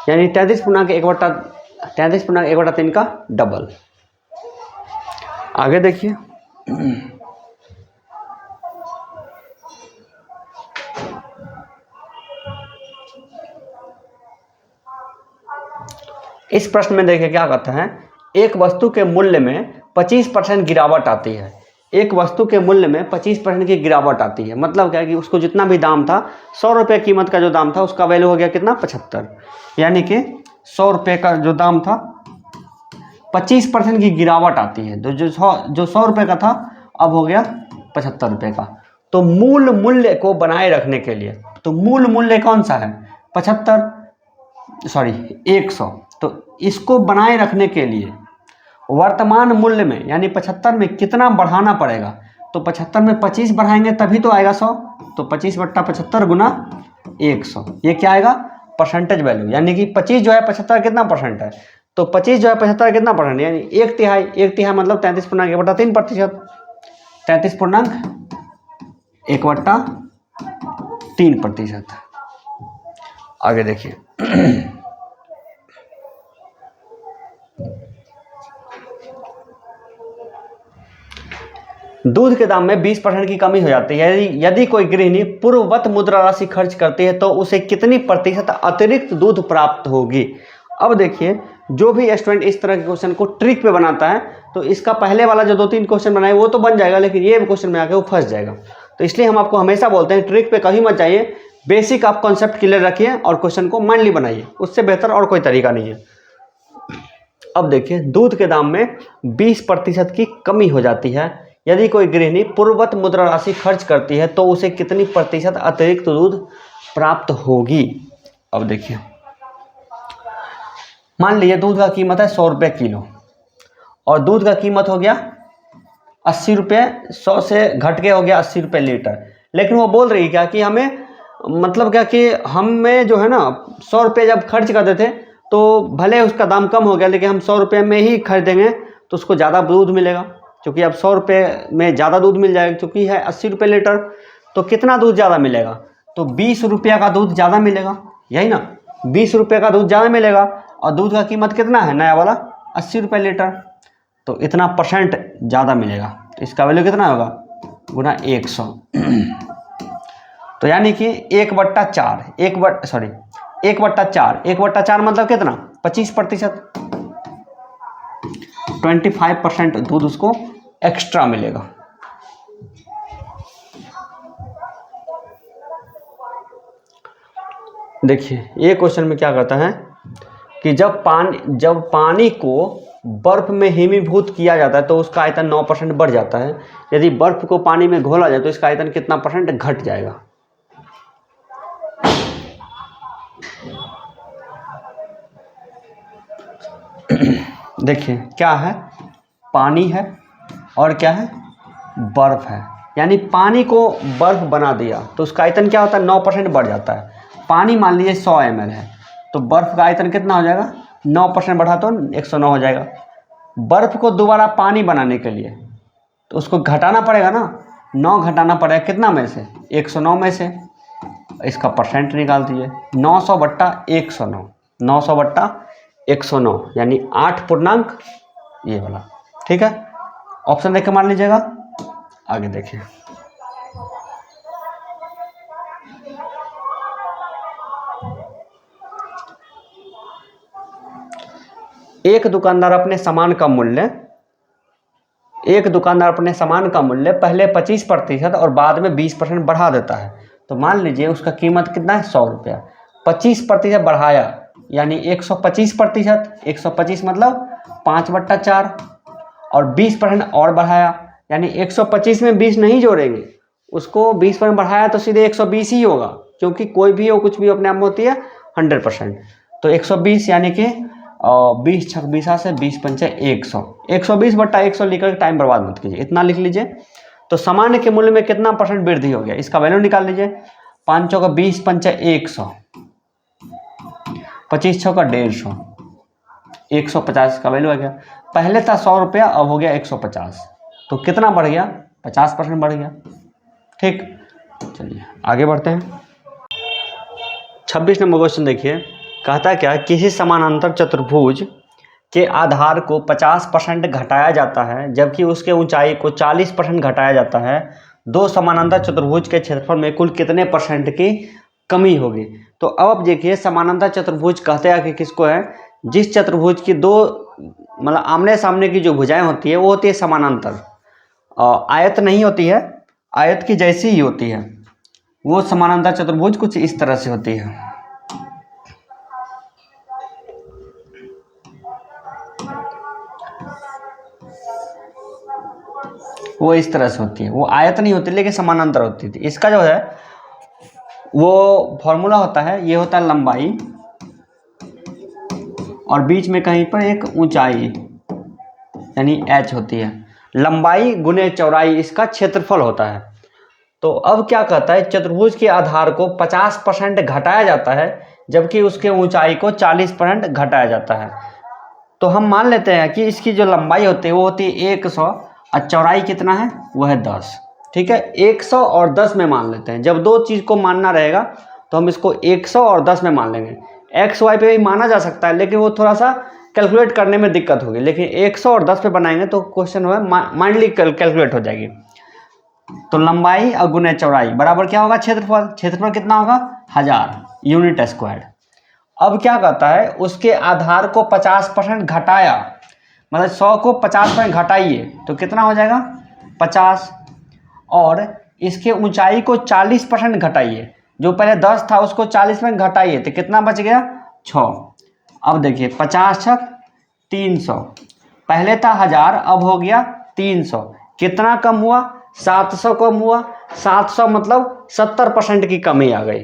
यानी 33.1/3 का डबल। आगे देखिए, इस प्रश्न में देखिए क्या कहते हैं, एक वस्तु के मूल्य में 25% गिरावट आती है। एक वस्तु के मूल्य में 25% की गिरावट आती है, मतलब क्या है कि उसको जितना भी दाम था, 100 रुपये कीमत का जो दाम था उसका वैल्यू हो गया कितना 75, यानी कि 100 रुपये का जो दाम था 25% की गिरावट आती है, तो जो 100 रुपये का था अब हो गया 75 रुपये का। तो मूल मूल्य को बनाए रखने के लिए, तो मूल मूल्य कौन सा है 100, तो इसको बनाए रखने के लिए वर्तमान मूल्य में यानी 75 में कितना बढ़ाना पड़ेगा, तो 75 में 25 बढ़ाएंगे तभी तो आएगा 100, तो 25/75 गुना 100, ये क्या आएगा परसेंटेज वैल्यू, यानी कि 25 जो है 75 कितना % है, तो 25 जो है 75 कितना % यानी 1/3 मतलब 33.1/3%, 33.1/3 3%। आगे देखिए, दूध के दाम में 20% की कमी हो जाती है यदि कोई गृहिणी पूर्ववत मुद्रा राशि खर्च करती है तो उसे कितनी प्रतिशत अतिरिक्त दूध प्राप्त होगी। अब देखिए, जो भी स्टूडेंट इस तरह के क्वेश्चन को ट्रिक पे बनाता है तो इसका पहले वाला जो 2-3 क्वेश्चन बनाए वो तो बन जाएगा, लेकिन ये क्वेश्चन में आके वो फंस जाएगा। तो इसलिए हम आपको हमेशा बोलते हैं ट्रिक पे कहीं मत जाइए, बेसिक आप कॉन्सेप्ट क्लियर रखिए और क्वेश्चन को माइंडली बनाइए, उससे बेहतर और कोई तरीका नहीं है। अब देखिए, दूध के दाम में 20% की कमी हो जाती है यदि कोई गृहिणी पूर्ववत मुद्रा राशि खर्च करती है तो उसे कितनी प्रतिशत अतिरिक्त दूध प्राप्त होगी। अब देखिए, मान लीजिए दूध का कीमत है 100 रुपये किलो और दूध का कीमत हो गया 80 रुपये, 100 से घट के हो गया 80 रुपये लीटर। लेकिन वो बोल रही क्या कि हमें मतलब क्या कि हमें जो है ना 100 रुपये जब खर्च करते थे तो भले उसका दाम कम हो गया, लेकिन हम 100 रुपये में ही खरीदेंगे तो उसको ज़्यादा दूध मिलेगा, क्योंकि अब 100 रुपये में ज़्यादा दूध मिल जाएगा, क्योंकि है 80 रुपये लीटर। तो कितना दूध ज़्यादा मिलेगा? तो 20 रुपये का दूध ज़्यादा मिलेगा, यही ना, 20 रुपये का दूध ज़्यादा मिलेगा। और दूध का कीमत कितना है नया वाला? 80 रुपये लीटर, तो इतना % ज़्यादा मिलेगा। तो इसका वैल्यू कितना होगा? गुना 100। तो यानी कि 1/4 1/4 मतलब कितना? 25%, 25% दूध उसको एक्स्ट्रा मिलेगा। देखिए, ये क्वेश्चन में क्या करता है कि जब पानी को बर्फ में हिमीभूत किया जाता है तो उसका आयतन 9% बढ़ जाता है। यदि बर्फ को पानी में घोला जाए तो इसका आयतन कितना % घट जाएगा? देखिए, क्या है? पानी है और क्या है? बर्फ है। यानी पानी को बर्फ बना दिया तो उसका आयतन क्या होता है? 9% बढ़ जाता है। पानी मान लीजिए 100 ml है तो बर्फ का आयतन कितना हो जाएगा? 9% बढ़ा तो 109 हो जाएगा। बर्फ को दोबारा पानी बनाने के लिए तो उसको घटाना पड़ेगा ना, 9 घटाना पड़ेगा कितना में से? 109 में से। इसका % निकाल दीजिए, 900/109, 900/109 यानी 8 पूर्णांक ये वाला। ठीक है, ऑप्शन देख के मान लीजिएगा। आगे देखिए, एक दुकानदार अपने सामान का मूल्य पहले 25% और बाद में 20% बढ़ा देता है। तो मान लीजिए उसका कीमत कितना है? 100 रुपया। 25% बढ़ाया यानी 125%, 125 मतलब 5/4, और 20% और बढ़ाया यानी 125 में 20 नहीं जोड़ेंगे, उसको 20% बढ़ाया तो सीधे 120 ही होगा, क्योंकि कोई भी हो कुछ भी अपने आप में होती है 100%। तो 120 यानी कि 20 छक 20 से 20 पंचे 100, 120/100 लिखकर टाइम बर्बाद मत कीजिए, इतना लिख लीजिए। तो सामान्य के मूल्य में कितना % वृद्धि हो गया? इसका वैल्यू निकाल लीजिए। 5 चौका 20 पंचे 100, 25 छक्का 150, 150 का वैल्यू आ गया। पहले था 100 रुपया, अब हो गया 150, तो कितना बढ़ गया? 50% बढ़ गया। ठीक, चलिए आगे बढ़ते हैं। 26 नंबर क्वेश्चन देखिए, कहता क्या? किसी समानांतर चतुर्भुज के आधार को 50% घटाया जाता है जबकि उसके ऊंचाई को 40% घटाया जाता है। दो समानांतर चतुर्भुज के क्षेत्रफल में कुल कितने % की कमी होगी? तो अब देखिए, समानांतर चतुर्भुज कहते हैं कि किसको है? जिस चतुर्भुज की दो मतलब आमने सामने की जो भुजाएं होती है वो होती है समानांतर, आयत नहीं होती है, आयत की जैसी ही होती है। वो समानांतर चतुर्भुज कुछ इस तरह से होती है। वो इस तरह से होती है, वो आयत नहीं होती लेकिन समानांतर होती थी। इसका जो है वो फॉर्मूला होता है, ये होता है लंबाई और बीच में कहीं पर एक ऊंचाई यानी h होती है। लंबाई गुने चौड़ाई इसका क्षेत्रफल होता है। तो अब क्या कहता है? चतुर्भुज के आधार को 50% घटाया जाता है जबकि उसके ऊंचाई को 40% घटाया जाता है। तो हम मान लेते हैं कि इसकी जो लंबाई होती है वो होती है 100 और चौड़ाई कितना है? वो है 10। ठीक है, 100 और 10 में मान लेते हैं। जब दो चीज़ को मानना रहेगा तो हम इसको 100 और 10 में मान लेंगे। एक्स वाई पे भी माना जा सकता है, लेकिन वो थोड़ा सा कैलकुलेट करने में दिक्कत होगी, लेकिन 100 और 10 पे बनाएंगे तो क्वेश्चन है माइंडली कैलकुलेट हो जाएगी। तो लंबाई और गुने चौड़ाई बराबर क्या होगा, क्षेत्रफल। क्षेत्रफल कितना होगा, 1000 यूनिट स्क्वायर। अब क्या कहता है, उसके आधार को 50% घटाया, मतलब 100 को 50% घटाइए तो कितना हो जाएगा 50, और इसके ऊंचाई को 40% घटाइए, जो पहले 10 था उसको 40% घटाइए तो कितना बच गया 6। अब देखिए 50 छक 300, पहले था 1000 अब हो गया 300, कितना कम हुआ 700 कम हुआ। 700 मतलब 70% की कमी आ गई।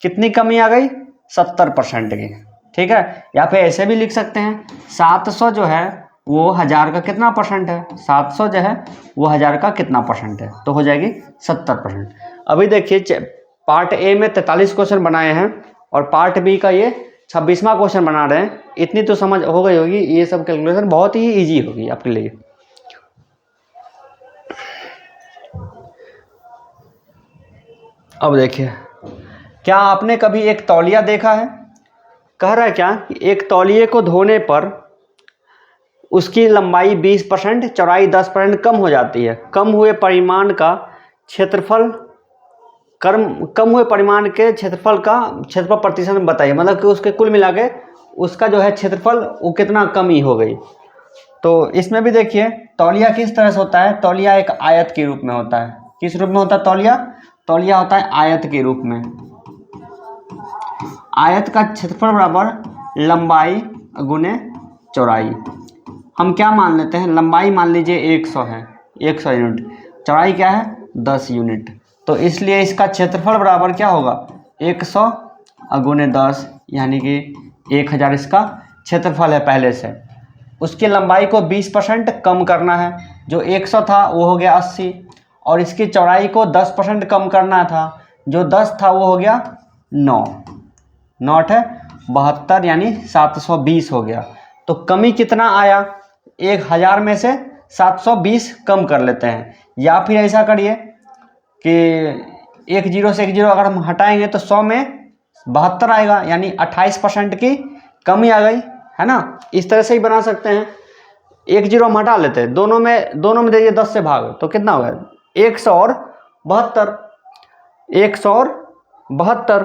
कितनी कमी आ गई 70% की, ठीक है। या फिर ऐसे भी लिख सकते हैं 700 जो है वो 1000 का कितना परसेंट है, 700 जो है वो 1000 का कितना परसेंट है, तो हो जाएगी 70%। अभी देखिए पार्ट ए में 43 क्वेश्चन बनाए हैं और पार्ट बी का ये 26वां क्वेश्चन बना रहे हैं। इतनी तो समझ हो गई होगी, ये सब कैलकुलेशन बहुत ही ईजी होगी आपके लिए। अब देखिए, क्या आपने कभी एक तौलिया देखा है। कह रहा है क्या कि एक तौलिए को धोने पर उसकी लंबाई 20%, चौड़ाई 10% कम हो जाती है। कम हुए परिमाण का क्षेत्रफल कम हुए परिमाण के क्षेत्रफल का क्षेत्रफल प्रतिशत बताइए, मतलब कि उसके कुल मिला के उसका जो है क्षेत्रफल वो कितना कमी हो गई। तो इसमें भी देखिए तौलिया किस तरह से होता है, तौलिया एक आयत के रूप में होता है। किस रूप में होता है तौलिया, तौलिया होता है आयत के रूप में। आयत का क्षेत्रफल बराबर लंबाई गुने चौड़ाई। हम क्या मान लेते हैं, लंबाई मान लीजिए 100 है, 100 यूनिट, चौड़ाई क्या है 10 यूनिट, तो इसलिए इसका क्षेत्रफल बराबर क्या होगा 100 गुने 10, यानी कि 1000 इसका क्षेत्रफल है पहले से। उसकी लंबाई को 20% कम करना है, जो 100 था वो हो गया 80, और इसकी चौड़ाई को 10% कम करना था, जो 10 था वो हो गया 9, 9 है 72, यानी 720 हो गया। तो कमी कितना आया, 1000 में से 720 कम कर लेते हैं, या फिर ऐसा करिए कि 10 से 10 अगर हम हटाएंगे तो 100 में 72 आएगा, यानी 28% की कमी आ गई, है ना। इस तरह से ही बना सकते हैं। 10 हम हटा लेते हैं, दोनों में देखिए 10 से भाग तो कितना होगा 100 और 72, 100 और 72,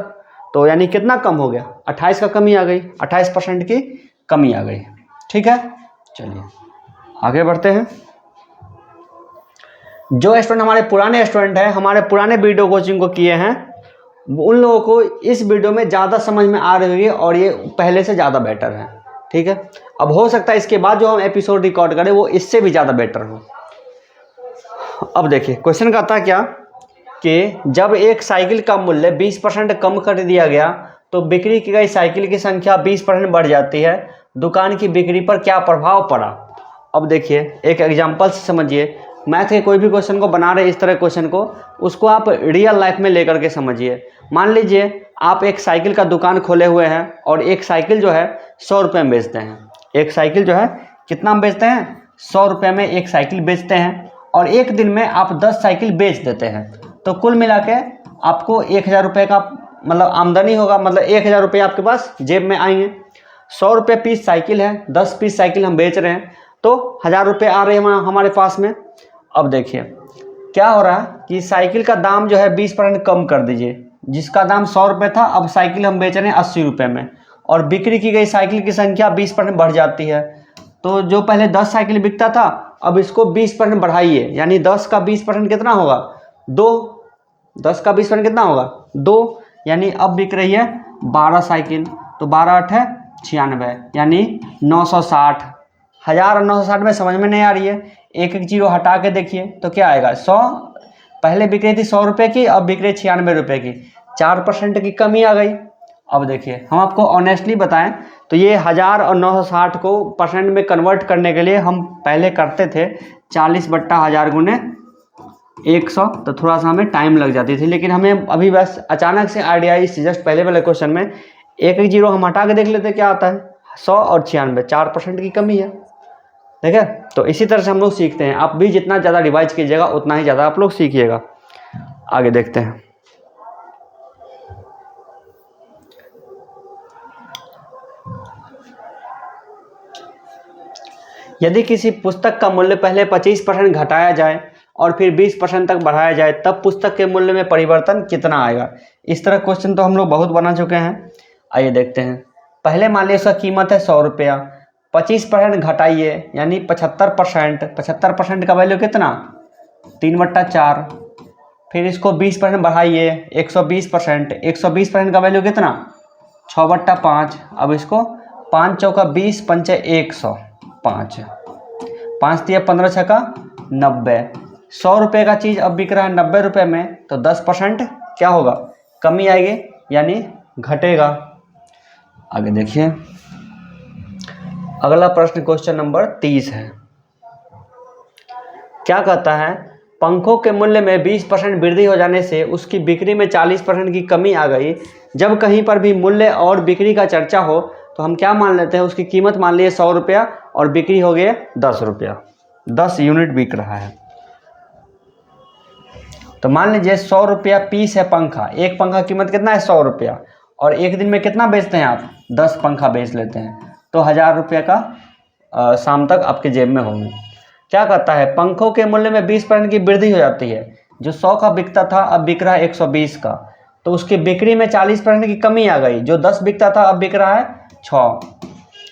तो यानी कितना कम हो गया 28 का कमी आ गई, 28% की कमी आ गई, ठीक है। चलिए आगे बढ़ते हैं। जो स्टूडेंट हमारे पुराने स्टूडेंट हैं, हमारे पुराने वीडियो कोचिंग को किए हैं, उन लोगों को इस वीडियो में ज़्यादा समझ में आ रही है और ये पहले से ज़्यादा बेटर है, ठीक है। अब हो सकता है इसके बाद जो हम एपिसोड रिकॉर्ड करें वो इससे भी ज़्यादा बेटर हो। अब देखिए क्वेश्चन का था क्या कि जब एक साइकिल का मूल्य 20% कम कर दिया गया तो बिक्री की गई साइकिल की संख्या 20% बढ़ जाती है, दुकान की बिक्री पर क्या प्रभाव पड़ा। अब देखिए एक एग्जांपल से समझिए, मैथ के कोई भी क्वेश्चन को बना रहे इस तरह क्वेश्चन को, उसको आप रियल लाइफ में लेकर के समझिए। मान लीजिए आप एक साइकिल का दुकान खोले हुए हैं और एक साइकिल जो है 100 रुपये में बेचते हैं। एक साइकिल जो है कितना में बेचते हैं 100 रुपये में एक साइकिल बेचते हैं, और एक दिन में आप 10 साइकिल बेच देते हैं, तो कुल मिला के आपको 1000 रुपये का मतलब आमदनी होगा, मतलब 1000 रुपये आपके पास जेब में आएंगे। 100 रुपये पीस साइकिल है, 10 पीस साइकिल हम बेच रहे हैं, तो 1000 रुपये आ रहे हैं हमारे पास में। अब देखिए क्या हो रहा है कि साइकिल का दाम जो है 20% कम कर दीजिए, जिसका दाम 100 रुपये था अब साइकिल हम बेच रहे हैं 80 रुपये में, और बिक्री की गई साइकिल की संख्या 20% बढ़ जाती है। तो जो पहले 10 साइकिल बिकता था अब इसको 20% बढ़ाइए, यानी 10 का 20% कितना होगा 2, 10 का 20% कितना होगा 2, यानी अब बिक रही है 12 साइकिल, तो 12 8 है 96, यानी 960। 1000 और 960 में समझ में नहीं आ रही है, एक एक जीरो हटा के देखिए तो क्या आएगा 100, पहले बिक रही थी 100 रुपये की, अब बिक रही 96 रुपये की, 4% की कमी आ गई। अब देखिए हम आपको ऑनेस्टली बताएं तो ये 1000 और 960 को परसेंट में कन्वर्ट करने के लिए हम पहले करते थे 40/1000 गुने 100, तो थोड़ा सा हमें टाइम लग जाती थी, लेकिन हमें अभी बस अचानक से आइडिया आई जस्ट पहले वाले क्वेश्चन में, एक एक जीरो हम हटा के देख लेते क्या आता है 100 और 96, 4% की कमी है। ठीक है। तो इसी तरह से हम लोग सीखते हैं। आप भी जितना ज़्यादा रिवाइज कीजिएगा उतना ही ज़्यादा आप लोग सीखिएगा। आगे देखते हैं। यदि किसी पुस्तक का मूल्य पहले 25% घटाया जाए और फिर 20% तक बढ़ाया जाए तब पुस्तक के मूल्य में परिवर्तन कितना आएगा। इस तरह क्वेश्चन तो हम लोग बहुत बना चुके हैं। आइए देखते हैं। पहले मान लीजिए इसका कीमत है 100 रुपया, 25% घटाइए यानी 75%। 75% का वैल्यू कितना, 3/4। फिर इसको 20% बढ़ाइए 120%। 120% का वैल्यू कितना, 6/5। अब इसको 5 चौका 20, 5 100, 5 5 दिया 15 छक्का 90। 100 रुपये का चीज़ अब बिक रहा है 90 रुपये में, तो 10% क्या होगा, कमी आएगी यानी घटेगा। आगे देखिए। अगला प्रश्न क्वेश्चन नंबर 30 है। क्या कहता है, पंखों के मूल्य में 20% वृद्धि हो जाने से उसकी बिक्री में 40% की कमी आ गई। जब कहीं पर भी मूल्य और बिक्री का चर्चा हो तो हम क्या मान लेते हैं, उसकी कीमत मान लिए 100 रुपया और बिक्री हो गया 10 रुपया, 10 यूनिट बिक रहा है। तो मान लीजिए 100 रुपया पीस है पंखा। एक पंखा कीमत कितना है, 100 रुपया, और एक दिन में कितना बेचते हैं आप, 10 पंखा बेच लेते हैं, तो 1000 रुपये का शाम तक आपके जेब में होंगे। क्या कहता है, पंखों के मूल्य में 20% की वृद्धि हो जाती है। जो 100 का बिकता था अब बिक रहा है 120 का, तो उसकी बिक्री में 40% की कमी आ गई। जो 10 बिकता था अब बिक रहा है 6।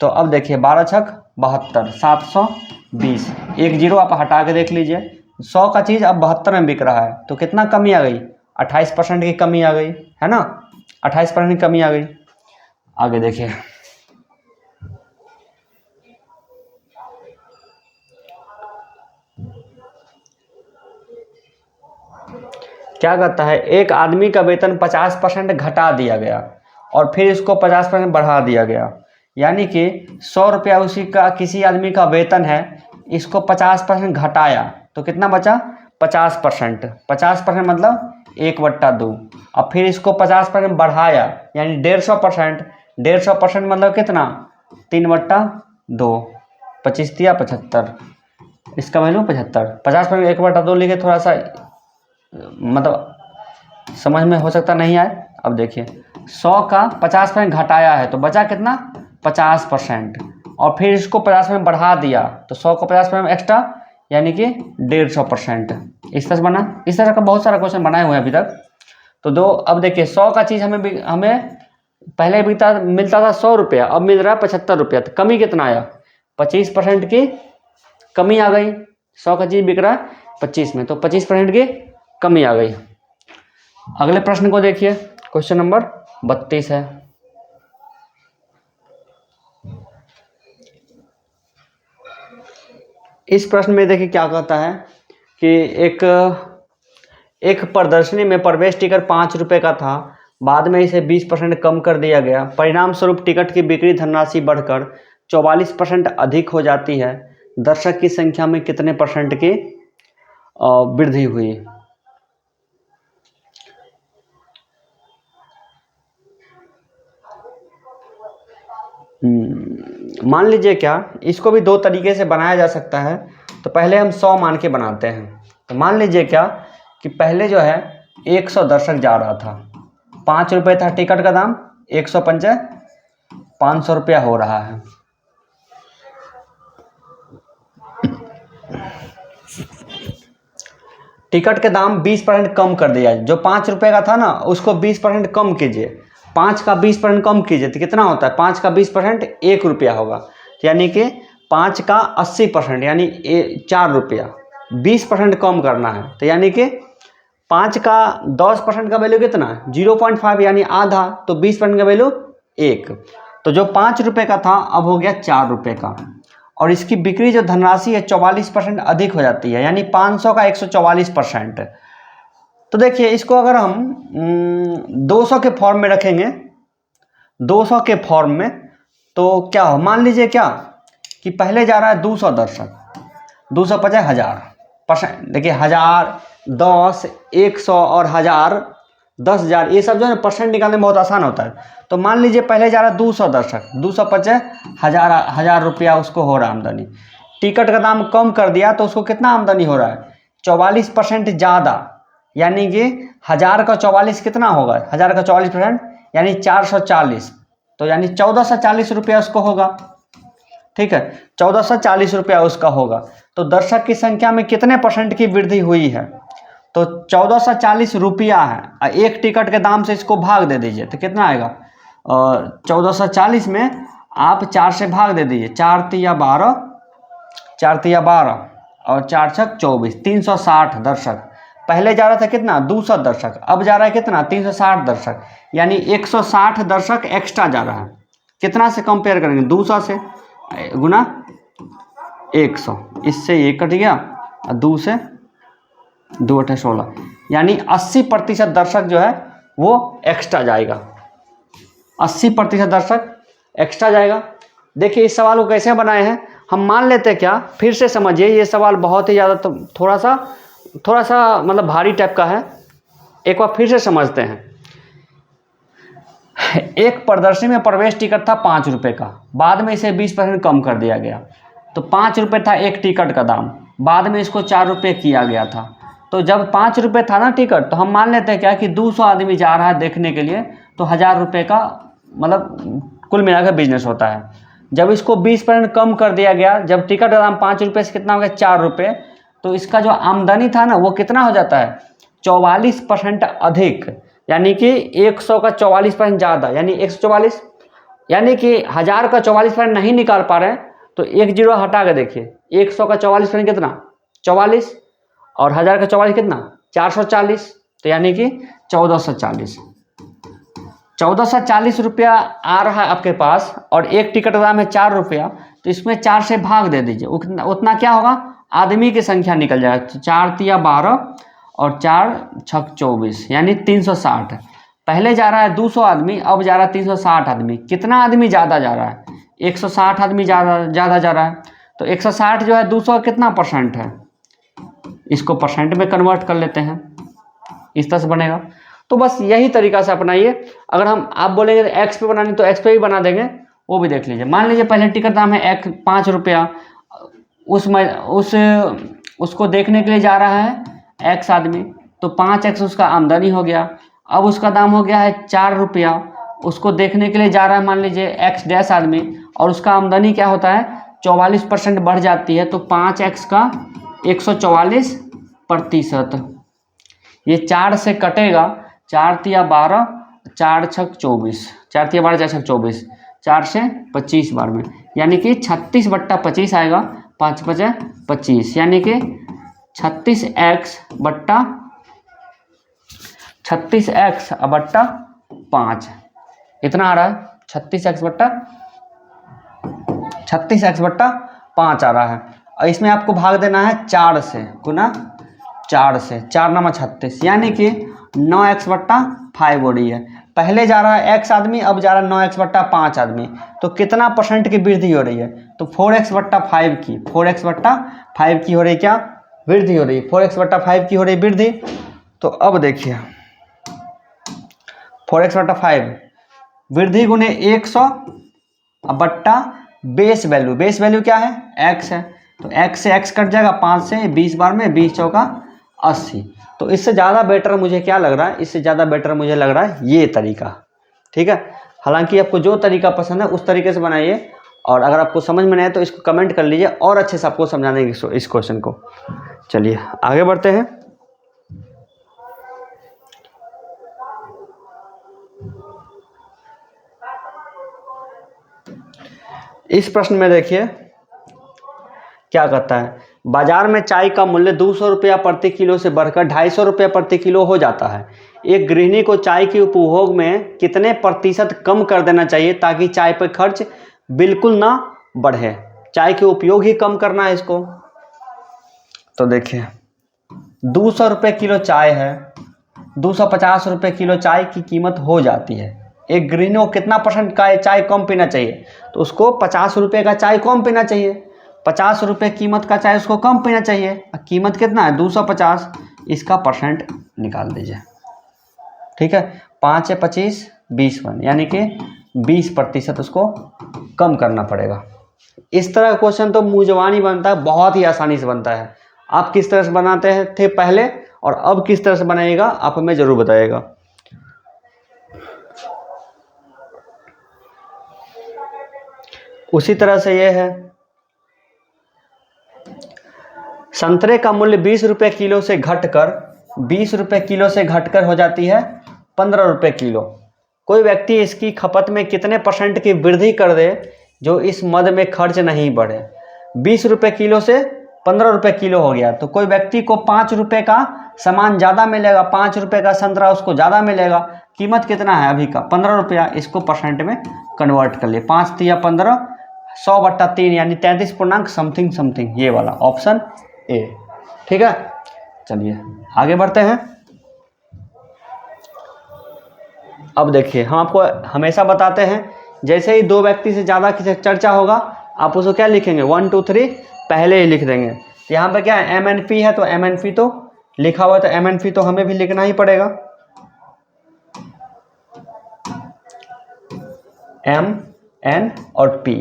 तो अब देखिए 12 छक 72, 720। एक जीरो आप हटा के देख लीजिए। 100 का चीज़ अब 72 में बिक रहा है, तो कितना कमी आ गई, 28% की कमी आ गई, है ना, 28% की कमी आ गई। आगे देखिए। क्या कहता है, एक आदमी का वेतन 50% घटा दिया गया और फिर इसको 50% बढ़ा दिया गया। यानी कि 100 रुपया उसी का किसी आदमी का वेतन है, इसको 50% घटाया तो कितना बचा, 50%। 50% मतलब 1/2। और फिर इसको 50% बढ़ाया यानी 150%। 150% मतलब कितना, 3/2। 25 दिया 75, इसका वैल्यू 75। 50% 1/2 लिखे, थोड़ा सा मतलब समझ में हो सकता नहीं आए। अब देखिए 100 का 50% घटाया है तो बचा कितना, 50%, और फिर इसको 50% बढ़ा दिया तो 100 को 50% एक्स्ट्रा यानी कि 150%। इस तरह से बना। इस तरह का बहुत सारा क्वेश्चन बनाए हुए हैं अभी तक। तो अब देखिए 100 का चीज़ हमें पहले मिलता था 100 रुपया, अब मिल रहा है 75 रुपया, तो कमी कितना आया, 25% की कमी आ गई। 100 का चीज़ बिक रहा है 25 में, तो 25% की कमी आ गई। अगले प्रश्न को देखिए, क्वेश्चन नंबर 32 है। इस प्रश्न में देखिए क्या कहता है कि एक प्रदर्शनी में प्रवेश टिकट 5 रुपये का था, बाद में इसे 20% कम कर दिया गया। परिणाम स्वरूप टिकट की बिक्री धनराशि बढ़कर 44% अधिक हो जाती है। दर्शक की संख्या में कितने परसेंट की वृद्धि हुई। मान लीजिए क्या, इसको भी दो तरीके से बनाया जा सकता है। तो पहले हम 100 मान के बनाते हैं। तो मान लीजिए क्या कि पहले जो है 100 दर्शक जा रहा था, 5 रुपये था टिकट का दाम, 105 500 रुपया हो रहा है। टिकट के दाम 20% कम कर दिया। जो 5 रुपये का था ना उसको 20% कम कीजिए। 5 का 20% कम कीजिए तो कितना होता है, 5 का 20% 1 रुपया होगा। यानी कि 5 का 80% यानी 4 रुपया। 20% कम करना है तो यानी कि 5 का 10% का वैल्यू कितना है, 0.5 यानी आधा, तो 20% का वैल्यू 1। तो जो 5 रुपये का था अब हो गया 4 रुपये का, और इसकी बिक्री जो धनराशि है 44% अधिक हो जाती है, यानी 500 का 144%। तो देखिए इसको अगर हम 200 के फॉर्म में रखेंगे, 200 के फॉर्म में, तो क्या हो, मान लीजिए क्या कि पहले जा रहा है 200 दर्शक, 250 1000%। देखिए 1000, 10, 100 और 1000, 10,000, ये सब जो है ना परसेंट निकालने में बहुत आसान होता है। तो मान लीजिए पहले जा रहा है 200 दर्शक, 250 1000 रुपया उसको हो रहा आमदनी। टिकट का दाम कम कर दिया तो उसको कितना आमदनी हो रहा है, 44% ज़्यादा, यानी कि 1000 का 44 कितना होगा, 1000 का 44% यानी 440, तो यानी 1440 रुपया उसको होगा। ठीक है, 1440 रुपया उसका होगा। तो दर्शक की संख्या में कितने % की वृद्धि हुई है, तो 1440 रुपया है, एक टिकट के दाम से इसको भाग दे दीजिए तो कितना आएगा, और 1440 में आप 4 से भाग दे दीजिए, 4 तिया 12, 4 तिया 12 और 4 छक 24, 360 दर्शक। पहले जा रहा था कितना, 200 दर्शक, अब जा रहा है कितना, 360 दर्शक, यानी 160 दर्शक एक्स्ट्रा जा रहा है। कितना से कंपेयर करेंगे, 200 से गुना 100, इससे ये कट गया, 2 से 2 8 16, यानी 80% दर्शक जो है वो एक्स्ट्रा जाएगा, 80% दर्शक एक्स्ट्रा जाएगा। देखिए इस सवाल को कैसे बनाए हैं, हम मान लेते हैं क्या, फिर से समझिए, ये सवाल बहुत ही ज़्यादा तो थोड़ा सा मतलब भारी टाइप का है, एक बार फिर से समझते हैं। एक प्रदर्शनी में प्रवेश टिकट था 5 रुपये का, बाद में इसे 20% कम कर दिया गया, तो 5 रुपये था एक टिकट का दाम, बाद में इसको 4 रुपये किया गया था। तो जब 5 रुपये था ना टिकट, तो हम मान लेते हैं क्या कि 200 आदमी जा रहा है देखने के लिए, तो 1000 रुपये का मतलब कुल मिलाकर बिजनेस होता है। जब इसको 20% कम कर दिया गया, जब टिकट का दाम 5 रुपये से कितना हो गया, 4 रुपये, तो इसका जो आमदनी था ना वो कितना हो जाता है, 44% अधिक, यानी कि 100 का 44% ज़्यादा, यानी 144, यानी कि 1000 का 44% नहीं निकाल पा रहे हैं, तो एक जीरो हटा के देखिए, 100 का 44% कितना, 44, और 1000 का 44 कितना, 440, तो यानी कि 1440 रुपया आ रहा है आपके पास, और एक टिकट का दाम है 4 रुपया, तो इसमें 4 से भाग दे दीजिए, उतना क्या होगा, आदमी की संख्या निकल जाएगा, 4 तिया 12 और 4 छक 24, यानी 360। पहले जा रहा है 200 आदमी, अब जा रहा है 360 आदमी, कितना आदमी ज़्यादा जा रहा है, 160 आदमी ज़्यादा जा रहा है। तो 160 जो है 200 का कितना % है, इसको % में कन्वर्ट कर लेते हैं, इस तरह से बनेगा। तो बस यही तरीका से अपनाइए। अगर आप बोलेंगे तो एक्स पे बनानी, तो एक्स पे भी बना देंगे, वो भी देख लीजिए। मान लीजिए पहले टिकट दाम है 5 रुपया, उसको देखने के लिए जा रहा है एक्स आदमी, तो 5x उसका आमदनी हो गया। अब उसका दाम हो गया है 4 रुपया, उसको देखने के लिए जा रहा है मान लीजिए x डैश आदमी, और उसका आमदनी क्या होता है, 44% बढ़ जाती है, तो 5x का 144%, ये 4 से कटेगा, 4 तिया 12, 4 छक 24, 4 तिया 12 4 छक 24, 4 से 25 बार में, यानी कि 36/25 आएगा, 5 5 25, यानी कि 36x बट्टा 5 इतना आ रहा है, 36x बट्टा 5 आ रहा है। और इसमें आपको भाग देना है 4 से, गुना 4 से, 4 9 36, यानी कि 9x बट्टा 5 हो रही है। पहले जा रहा है x आदमी, अब जा रहा है 9x बट्टा 5 आदमी, तो कितना % की वृद्धि हो रही है, तो 4x बट्टा 5 की, 4x बट्टा 5 की हो रही क्या, वृद्धि हो रही है, 4x बट्टा 5 की हो रही वृद्धि। तो अब देखिए 4x बट्टा 5 वृद्धि गुने 100 बट्टा बेस वैल्यू क्या है, x है, तो x से x कट जाएगा, 5 से 20 बार में, 20 चौका 80। तो इससे ज़्यादा बेटर मुझे क्या लग रहा है, इससे ज़्यादा बेटर मुझे लग रहा है ये तरीका। ठीक है, हालांकि आपको जो तरीका पसंद है उस तरीके से बनाइए, और अगर आपको समझ में नहीं आए तो इसको कमेंट कर लीजिए, और अच्छे से आपको समझाने की इस क्वेश्चन को। चलिए आगे बढ़ते हैं। इस प्रश्न में देखिए क्या कहता है, बाजार में चाय का मूल्य 200 रुपया प्रति किलो से बढ़कर 250 रुपया प्रति किलो हो जाता है। एक गृहिणी को चाय के उपभोग में कितने % कम कर देना चाहिए ताकि चाय पर खर्च बिल्कुल ना बढ़े। चाय के उपयोग ही कम करना है इसको। तो देखिए 200 रुपये किलो चाय है, 250 रुपये किलो चाय की कीमत हो जाती है। एक गृहिणी को कितना % का चाय कम पीना चाहिए, तो उसको 50 रुपये का चाय कम पीना चाहिए, 50 रुपये कीमत का चाय उसको कम पीना चाहिए। कीमत कितना है 250, इसका % निकाल दीजिए। ठीक है, 5 से 25 20 यानी कि 20% उसको कम करना पड़ेगा। इस तरह का क्वेश्चन तो मुंह जबानी बनता है, बहुत ही आसानी से बनता है। आप किस तरह से बनाते थे पहले और अब किस तरह से बनाइएगा आप हमें जरूर बताइएगा। उसी तरह से ये है, संतरे का मूल्य 20 रुपये किलो से घटकर 20 रुपये किलो से घटकर हो जाती है 15 रुपये किलो। कोई व्यक्ति इसकी खपत में कितने % की वृद्धि कर दे जो इस मद में खर्च नहीं बढ़े। 20 रुपये किलो से 15 रुपये किलो हो गया, तो कोई व्यक्ति को 5 रुपये का सामान ज़्यादा मिलेगा, 5 रुपये का संतरा उसको ज़्यादा मिलेगा। कीमत कितना है अभी का 15 रुपया, इसको % में कन्वर्ट कर लिए, 5 या 15, 100/3 यानी 33 पूर्णांक समथिंग समथिंग, ये वाला ऑप्शन ए। ठीक है, चलिए आगे बढ़ते हैं। अब देखिए, हम आपको हमेशा बताते हैं जैसे ही दो व्यक्ति से ज़्यादा की चर्चा होगा आप उसको क्या लिखेंगे 1 2 3 पहले ही लिख देंगे। यहाँ पे क्या है MNP है, तो MNP तो लिखा हुआ है, तो MNP तो हमें भी लिखना ही पड़ेगा। M N और P।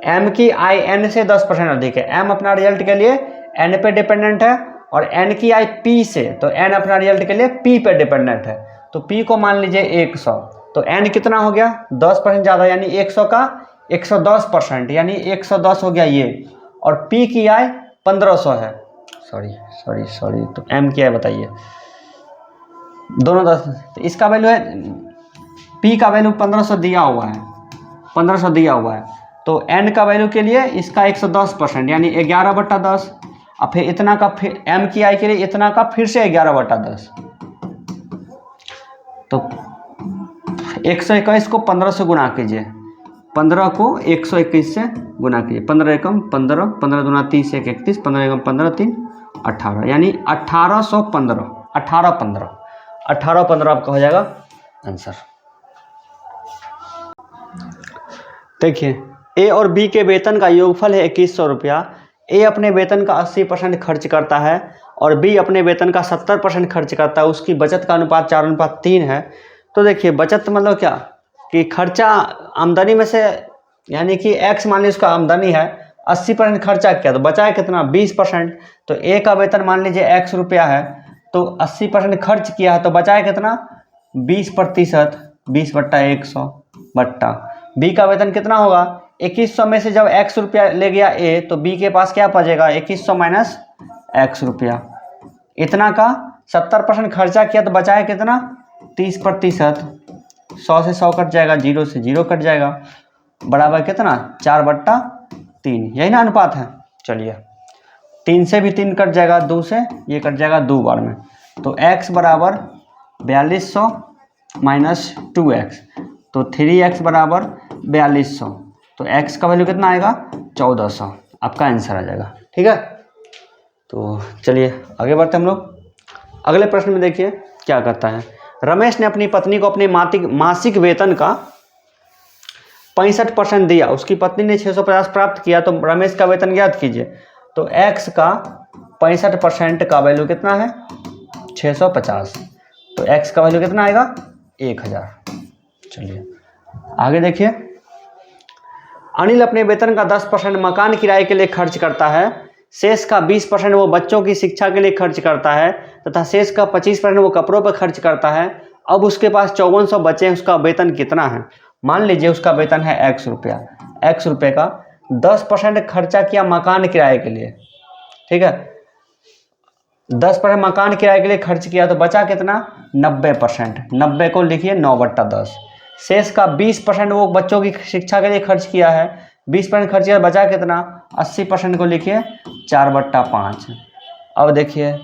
M की I N से 10% अधिक है। M अपना रिजल्ट के लिए N पे डिपेंडेंट है और N की I P से, तो N अपना रिजल्ट के लिए P पे डिपेंडेंट है। तो P को मान लीजिए 100, तो N कितना हो गया 10% ज़्यादा, यानी 100 का 110% यानी 110 हो गया ये, और P की I 1500 है। सॉरी, तो M की I बताइए, दोनों 10, तो इसका वैल्यू है, P का वैल्यू 1500 दिया हुआ है, 1500 दिया हुआ है, तो N का वैल्यू के लिए इसका 110% यानी 11/10, और फिर इतना का, फिर M की I के लिए इतना का फिर से 11/10, तो 121 को 15 से गुना कीजिए, 15 को 121 से गुना कीजिए, 15 एकम 15, 15 दूना 30, 1 31, 15 एकम 15, 3 18, यानी 1815, 1815 आपका हो जाएगा आंसर। देखिए, ए और बी के वेतन का योगफल है 2100 रुपया। ए अपने वेतन का 80% खर्च करता है और बी अपने वेतन का 70% खर्च करता है। उसकी बचत का अनुपात 4:3 है। तो देखिए, बचत मतलब क्या कि खर्चा आमदनी में से, यानी कि एक्स मान लीजिए उसका आमदनी है, 80% खर्चा किया तो बचा है कितना 20%। तो ए का वेतन मान लीजिए x रुपया है, तो 80% खर्च किया है तो बचा है कितना 20%, 20/100 बट्टा बी का वेतन कितना होगा 2100 में से जब x रुपया ले गया ए, तो बी के पास क्या बचेगा 2100 माइनस x रुपया। इतना का 70% खर्चा किया तो बचा है कितना 30%, 100 से 100 कट जाएगा, 0 से 0 कट जाएगा, बराबर कितना 4/3, यही ना अनुपात है। चलिए 3 से भी 3 कट जाएगा, 2 से ये कट जाएगा 2 बार में, तो x बराबर 4200 माइनस 2x, तो 3x बराबर 4200, तो x का वैल्यू कितना आएगा 1400, आपका आंसर आ जाएगा। ठीक है, तो चलिए आगे बढ़ते हम लोग। अगले प्रश्न में देखिए क्या करता है। रमेश ने अपनी पत्नी को अपने मासिक वेतन का 65% दिया। उसकी पत्नी ने 650 प्राप्त किया, तो रमेश का वेतन ज्ञात कीजिए। तो x का 65% का वैल्यू कितना है 650, तो x का वैल्यू कितना आएगा 1000। चलिए आगे देखिए। अनिल अपने वेतन का 10% मकान किराए के लिए खर्च करता है, शेष का 20% वो बच्चों की शिक्षा के लिए खर्च करता है तथा शेष का 25% वो कपड़ों पर खर्च करता है। अब उसके पास 5400 बचे हैं, उसका वेतन कितना है। मान लीजिए उसका वेतन है x रुपया, x रुपये का 10% खर्चा किया मकान किराए के लिए। ठीक है, 10% मकान किराए के लिए खर्च किया तो बचा कितना 90%, 90 को लिखिए 9/10। शेष का 20% वो बच्चों की शिक्षा के लिए खर्च किया है, 20% खर्च किया बचा कितना 80% को लिखिए 4/5। अब देखिए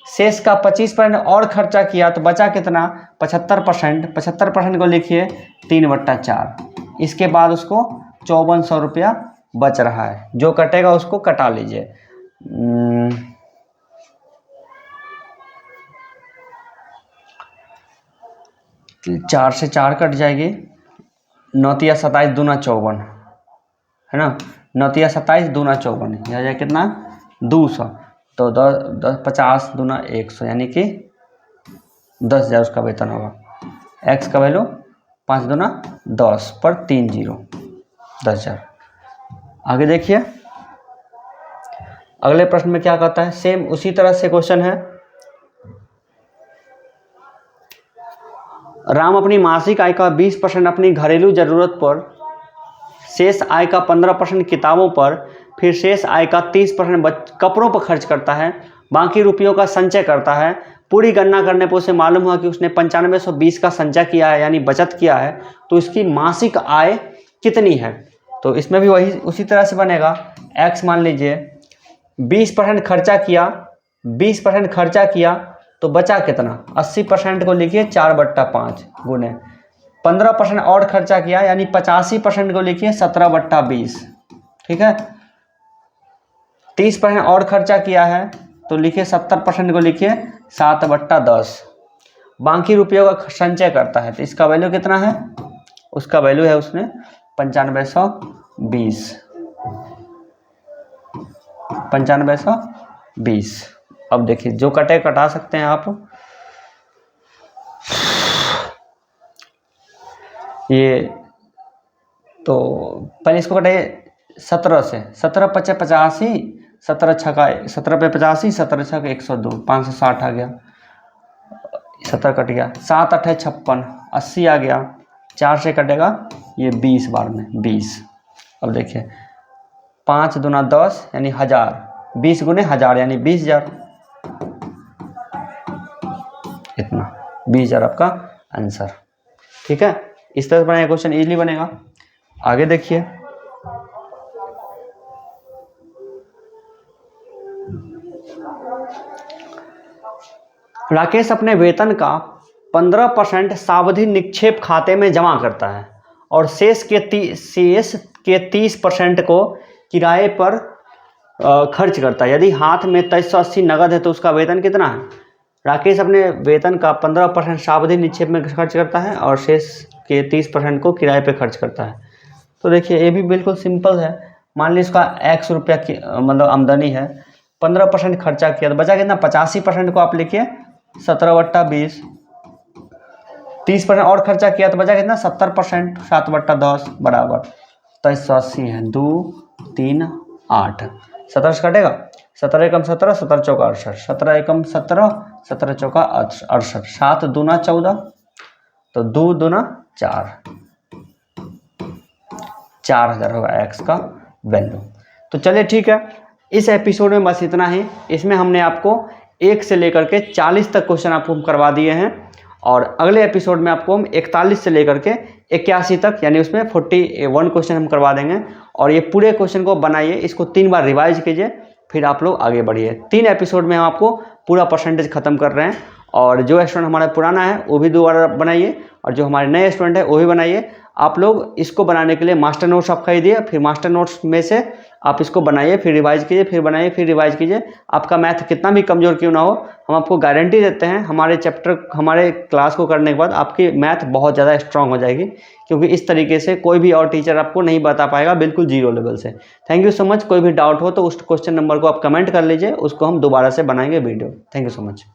शेष का 25% और खर्चा किया तो बचा कितना 75%, 75% को लिखिए 3/4। इसके बाद उसको 5400 रुपया बच रहा है, जो कटेगा उसको कटा लीजिए। 4 से 4 कट जाएगी, 9 × 27 × 2 = 54 है ना, 9 × 27 × 2 = 54, यह जाए कितना 200, तो 10 50 × 2 = 100, यानी कि 10,000 उसका वेतन होगा। x का वैल्यू 5 × 2 = 10 पर 3 0, 10,000। आगे देखिए अगले प्रश्न में क्या कहता है, सेम उसी तरह से क्वेश्चन है। राम अपनी मासिक आय का 20% अपनी घरेलू जरूरत पर, शेष आय का 15% किताबों पर, फिर शेष आय का 30% कपड़ों पर खर्च करता है, बाकी रुपयों का संचय करता है। पूरी गणना करने पर उसे मालूम हुआ कि उसने 9520 का संचय किया है यानी बचत किया है, तो इसकी मासिक आय कितनी है। तो इसमें भी वही उसी तरह से बनेगा। x मान लीजिए 20% खर्चा किया, 20% खर्चा किया तो बचा कितना, 80% को लिखिए 4/5 गुने 15% और खर्चा किया यानी 85% को लिखिए 17/20। ठीक है, 30% और खर्चा किया है तो लिखिए 70% को लिखिए 7/10। बाकी रुपयों का संचय करता है तो इसका वैल्यू कितना है, उसका वैल्यू है उसने 9520। 9520। अब देखिए जो कटे कटा सकते हैं आप, ये तो पहले इसको कटाइए 17 से, 17 × 5 = 85, 17 × 6 = 17 पे 85, 17 × 6 = 102, 560 आ गया, 17 कट गया, 7 × 8 = 56, 80 आ गया, 4 से कटेगा ये 20 बार में 20। अब देखिए 5 दूना 10 यानी 1000, 20 गुने 1000 यानी 20,000, इतना 20,000 आपका आंसर। ठीक है, इस तरह से बनाया क्वेश्चन इजीली बनेगा। आगे देखिए राकेश अपने वेतन का 15% सावधि निक्षेप खाते में जमा करता है और शेष के 30% को किराए पर खर्च करता है। यदि हाथ में 2380 नगद है तो उसका वेतन कितना है। राकेश अपने वेतन का 15% सावधि निक्षेप में खर्च करता है और शेष के 30% को किराए पे खर्च करता है। तो देखिए ये भी बिल्कुल सिंपल है। मान लीजिए उसका x रुपया की मतलब आमदनी है, 15% खर्चा किया तो बचा कितना, 85% को आप लिखिए 17/20, 30% और खर्चा किया तो बचा कितना 70%, 7/10 बराबर 2380 है, 2 3 8, 17 से कटेगा, 17 एकम 17, 17 चौका 68, 17 एकम 17, 17 चौका 68, 7 दूना 14 तो 2 दूना 4, 4000 होगा x का वैल्यू। तो चलिए ठीक है, इस एपिसोड में बस इतना ही। इसमें हमने आपको 1 से लेकर के 40 तक क्वेश्चन आपको हम करवा दिए हैं और अगले एपिसोड में आपको हम 41 से लेकर के 81 तक यानी उसमें 41 क्वेश्चन हम करवा देंगे। और ये पूरे क्वेश्चन को बनाइए, इसको 3 बार रिवाइज कीजिए, फिर आप लोग आगे बढ़िए। 3 एपिसोड में हम आपको पूरा परसेंटेज खत्म कर रहे हैं और जो स्टूडेंट हमारा पुराना है वो भी 2 बार बनाइए और जो हमारे नए स्टूडेंट है वो भी बनाइए। आप लोग इसको बनाने के लिए मास्टर नोट्स आप खरीदिए, फिर मास्टर नोट्स में से आप इसको बनाइए, फिर रिवाइज कीजिए, फिर बनाइए, फिर रिवाइज कीजिए। आपका मैथ कितना भी कमज़ोर क्यों ना हो, हम आपको गारंटी देते हैं हमारे क्लास को करने के बाद आपकी मैथ बहुत ज़्यादा स्ट्रांग हो जाएगी, क्योंकि इस तरीके से कोई भी और टीचर आपको नहीं बता पाएगा, बिल्कुल 0 लेवल से। Thank you so much. कोई भी डाउट हो तो उस क्वेश्चन नंबर को आप कमेंट कर लीजिए, उसको हम दोबारा से बनाएंगे video. Thank you so much.